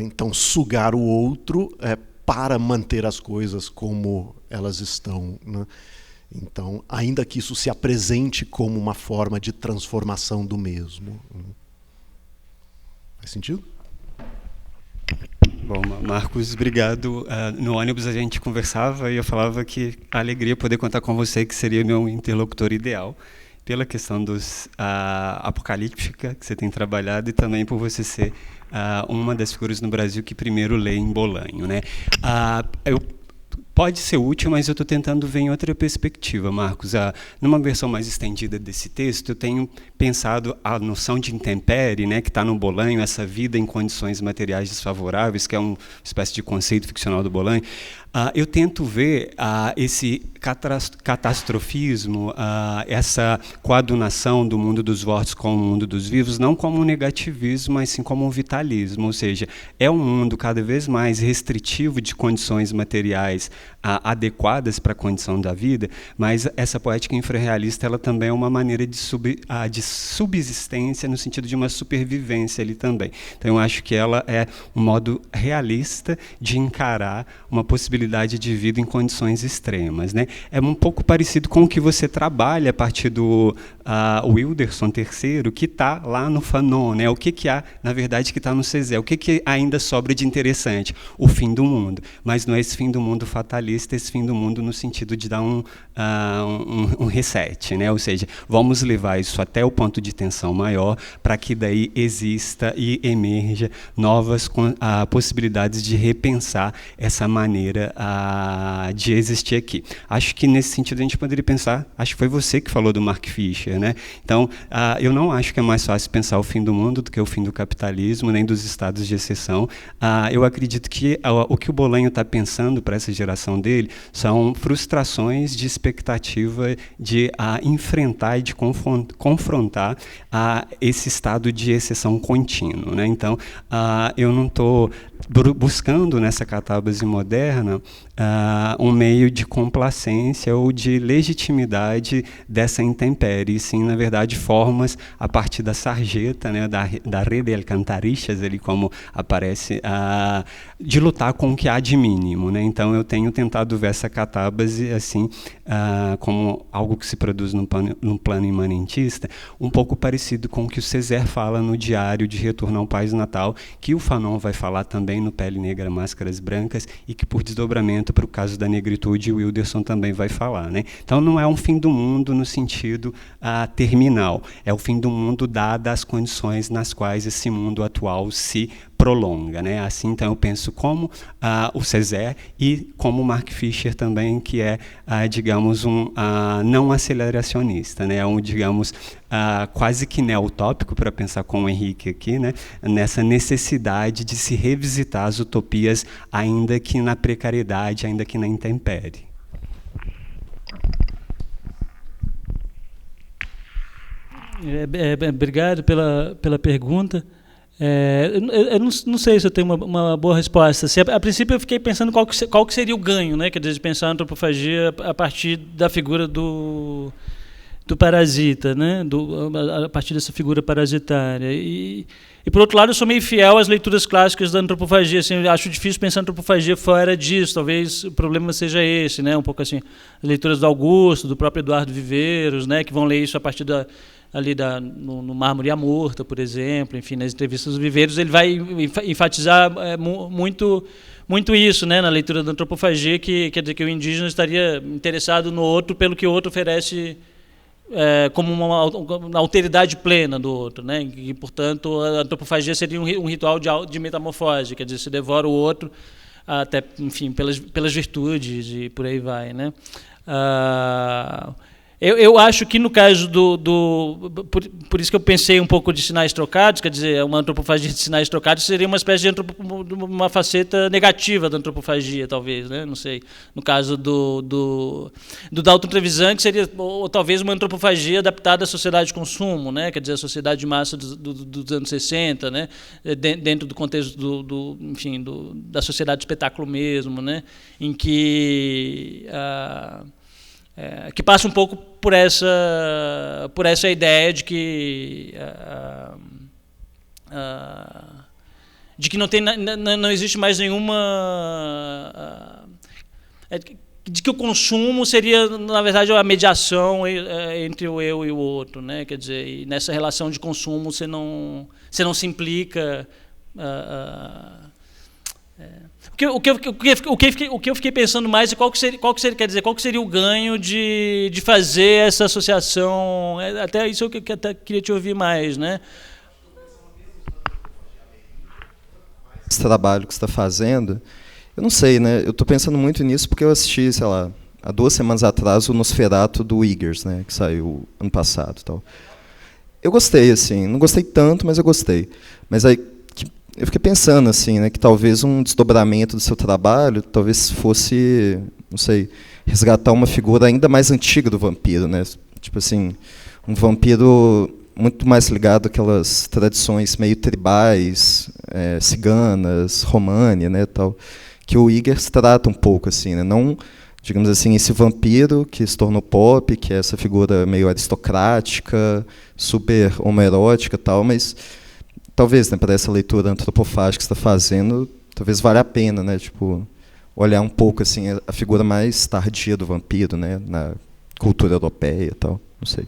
Então, sugar o outro para manter as coisas como elas estão, né? Então, ainda que isso se apresente como uma forma de transformação do mesmo. Né? Faz sentido? Bom, Marcos, obrigado. No ônibus a gente conversava e eu falava que a alegria poder contar com você, que seria meu interlocutor ideal, pela questão dos apocalíptica que você tem trabalhado e também por você ser uma das figuras no Brasil que primeiro lê em Bolanho, né? Pode ser útil, mas eu estou tentando ver em outra perspectiva, Marcos. Numa versão mais estendida desse texto, eu tenho pensado a noção de intempérie, né, que está no Bolanho, essa vida em condições materiais desfavoráveis, que é uma espécie de conceito ficcional do Bolanho. Eu tento ver esse catastrofismo, essa coadunação do mundo dos mortos com o mundo dos vivos, não como um negativismo, mas sim como um vitalismo, ou seja, é um mundo cada vez mais restritivo de condições materiais adequadas para a condição da vida, mas essa poética infrarrealista ela também é uma maneira de subsistência no sentido de uma supervivência ali também. Então eu acho que ela é um modo realista de encarar uma possibilidade de vida em condições extremas, né? É um pouco parecido com o que você trabalha a partir do Wilderson III, que está lá no Fanon, né? O que há, na verdade, que está no Césaire? O que ainda sobra de interessante? O fim do mundo. Mas não é esse fim do mundo fatalista, esse fim do mundo no sentido de dar um reset, né? Ou seja, vamos levar isso até o ponto de tensão maior para que daí exista e emerja novas possibilidades de repensar essa maneira de existir aqui. Acho que nesse sentido a gente poderia pensar, acho que foi você que falou do Mark Fisher, né? Então, eu não acho que é mais fácil pensar o fim do mundo do que o fim do capitalismo, nem dos estados de exceção. Eu acredito que o que o Bolanho está pensando para essa geração dele são frustrações de expectativa de enfrentar e de confrontar esse estado de exceção contínuo, né? Então, eu não estou buscando nessa catábase moderna um meio de complacência ou de legitimidade dessa intempérie, sim, na verdade, formas a partir da sarjeta, né, da rede de alcantarixas, ali como aparece, de lutar com o que há de mínimo, né? Então eu tenho tentado ver essa catábase assim, como algo que se produz no plano imanentista, um pouco parecido com o que o Césaire fala no Diário de Retorno ao País Natal, que o Fanon vai falar também no Pele Negra, Máscaras Brancas, e que por desdobramento para o caso da negritude o Wilderson também vai falar, né? Então não é um fim do mundo no sentido terminal, é o fim do mundo dadas as condições nas quais esse mundo atual se prolonga, né? Assim, então eu penso como o Césaire e como o Mark Fisher também, que é, digamos, um não aceleracionista, né? Digamos, quase que neotópico, para pensar com o Henrique aqui, né? Nessa necessidade de se revisitar as utopias, ainda que na precariedade, ainda que na intempérie. Obrigado pela pergunta. Eu não sei se eu tenho uma boa resposta. A princípio eu fiquei pensando qual que seria o ganho, né? Quer dizer, de pensar a antropofagia a partir da figura do parasita, né? A partir dessa figura parasitária. E por outro lado, eu sou meio fiel às leituras clássicas da antropofagia. Assim, eu acho difícil pensar a antropofagia fora disso. Talvez o problema seja esse, né? Um pouco assim, as leituras do Augusto, do próprio Eduardo Viveiros, né? Que vão ler isso a partir no Mármore e a Murta, por exemplo, enfim, nas entrevistas dos Viveiros, ele vai enfatizar muito isso, né, na leitura da antropofagia, que quer dizer que o indígena estaria interessado no outro pelo que o outro oferece como uma alteridade plena do outro, né, e, portanto, a antropofagia seria um ritual de metamorfose, quer dizer, se devora o outro, até, enfim, pelas virtudes e por aí vai, né. Eu acho que no caso por isso que eu pensei um pouco de sinais trocados, quer dizer, uma antropofagia de sinais trocados seria uma espécie de uma faceta negativa da antropofagia, talvez, né? Não sei. No caso do Dalton Trevisan, que seria ou talvez uma antropofagia adaptada à sociedade de consumo, né? Quer dizer, a sociedade de massa dos anos 60, né? Dentro do contexto enfim, da sociedade de espetáculo mesmo, né? Em que que passa um pouco por essa ideia de que não existe mais nenhuma de que o consumo seria, na verdade, a mediação entre o eu e o outro, né? Quer dizer, e nessa relação de consumo você não se implica. O que eu fiquei pensando mais é qual que seria o ganho de fazer essa associação. Até isso eu até queria te ouvir mais, né? Esse trabalho que você está fazendo, eu não sei, né? Eu estou pensando muito nisso porque eu assisti, sei lá, há 2 semanas atrás o Nosferatu do Eggers, né? Que saiu ano passado, tal. Eu gostei, assim, não gostei tanto, mas eu gostei. Mas aí eu fiquei pensando assim, né, que talvez um desdobramento do seu trabalho talvez fosse, não sei, resgatar uma figura ainda mais antiga do vampiro, né? Tipo assim, um vampiro muito mais ligado àquelas tradições meio tribais, ciganas, românia, né, tal, que o Eggers trata um pouco assim, né? Não, digamos assim, esse vampiro que se tornou pop, que é essa figura meio aristocrática, super homoerótica, tal, mas talvez, né, para essa leitura antropofágica que você está fazendo, talvez valha a pena, né, tipo, olhar um pouco assim a figura mais tardia do vampiro, né, na cultura europeia e tal, não sei.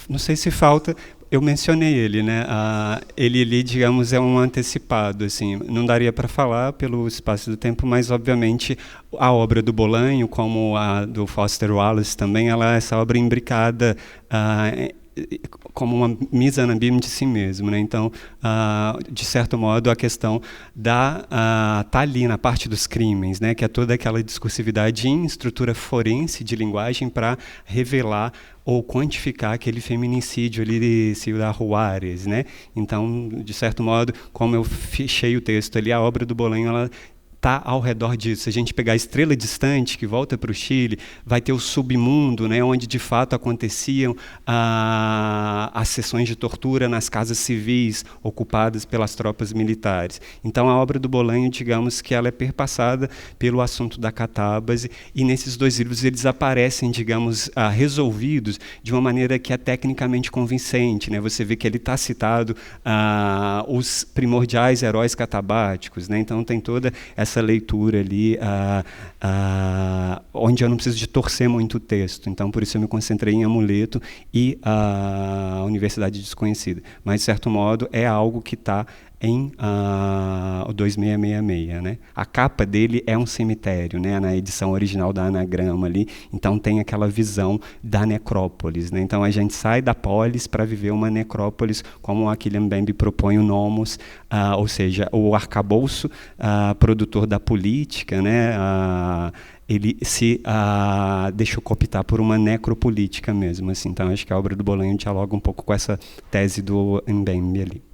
Não sei se falta. Eu mencionei ele, né? Ele ali, digamos, é um antecipado, assim. Não daria para falar pelo espaço do tempo, mas obviamente a obra do Bolanho, como a do Foster Wallace também, ela é essa obra imbricada como uma mise-en-abîme de si mesmo, né? Então, de certo modo, a questão tá ali na parte dos crimes, né? Que é toda aquela discursividade em estrutura forense de linguagem para revelar ou quantificar aquele feminicídio ali de Ciudad Juárez, né? Então, de certo modo, como eu fechei o texto ali, a obra do Bolanho, ela está ao redor disso. Se a gente pegar a Estrela Distante, que volta para o Chile, vai ter o submundo, né, onde de fato aconteciam as sessões de tortura nas casas civis ocupadas pelas tropas militares. Então a obra do Bolanho, digamos que ela é perpassada pelo assunto da catábase, e nesses 2 livros eles aparecem, digamos, resolvidos de uma maneira que é tecnicamente convincente, né? Você vê que ele está citado os primordiais heróis catabáticos, né? Então tem toda essa leitura ali, onde eu não preciso de torcer muito o texto. Então, por isso eu me concentrei em Amuleto e a Universidade Desconhecida. Mas, de certo modo, é algo que está em o 2666, né? A capa dele é um cemitério, né? Na edição original da Anagrama ali, então tem aquela visão da necrópolis, né? Então a gente sai da polis para viver uma necrópolis, como a Kylian Mbembe propõe o Nomos, ou seja, o arcabouço produtor da política, né? Ele se deixou cooptar por uma necropolítica mesmo, assim. Então acho que a obra do Bolanho dialoga um pouco com essa tese do Mbembe ali.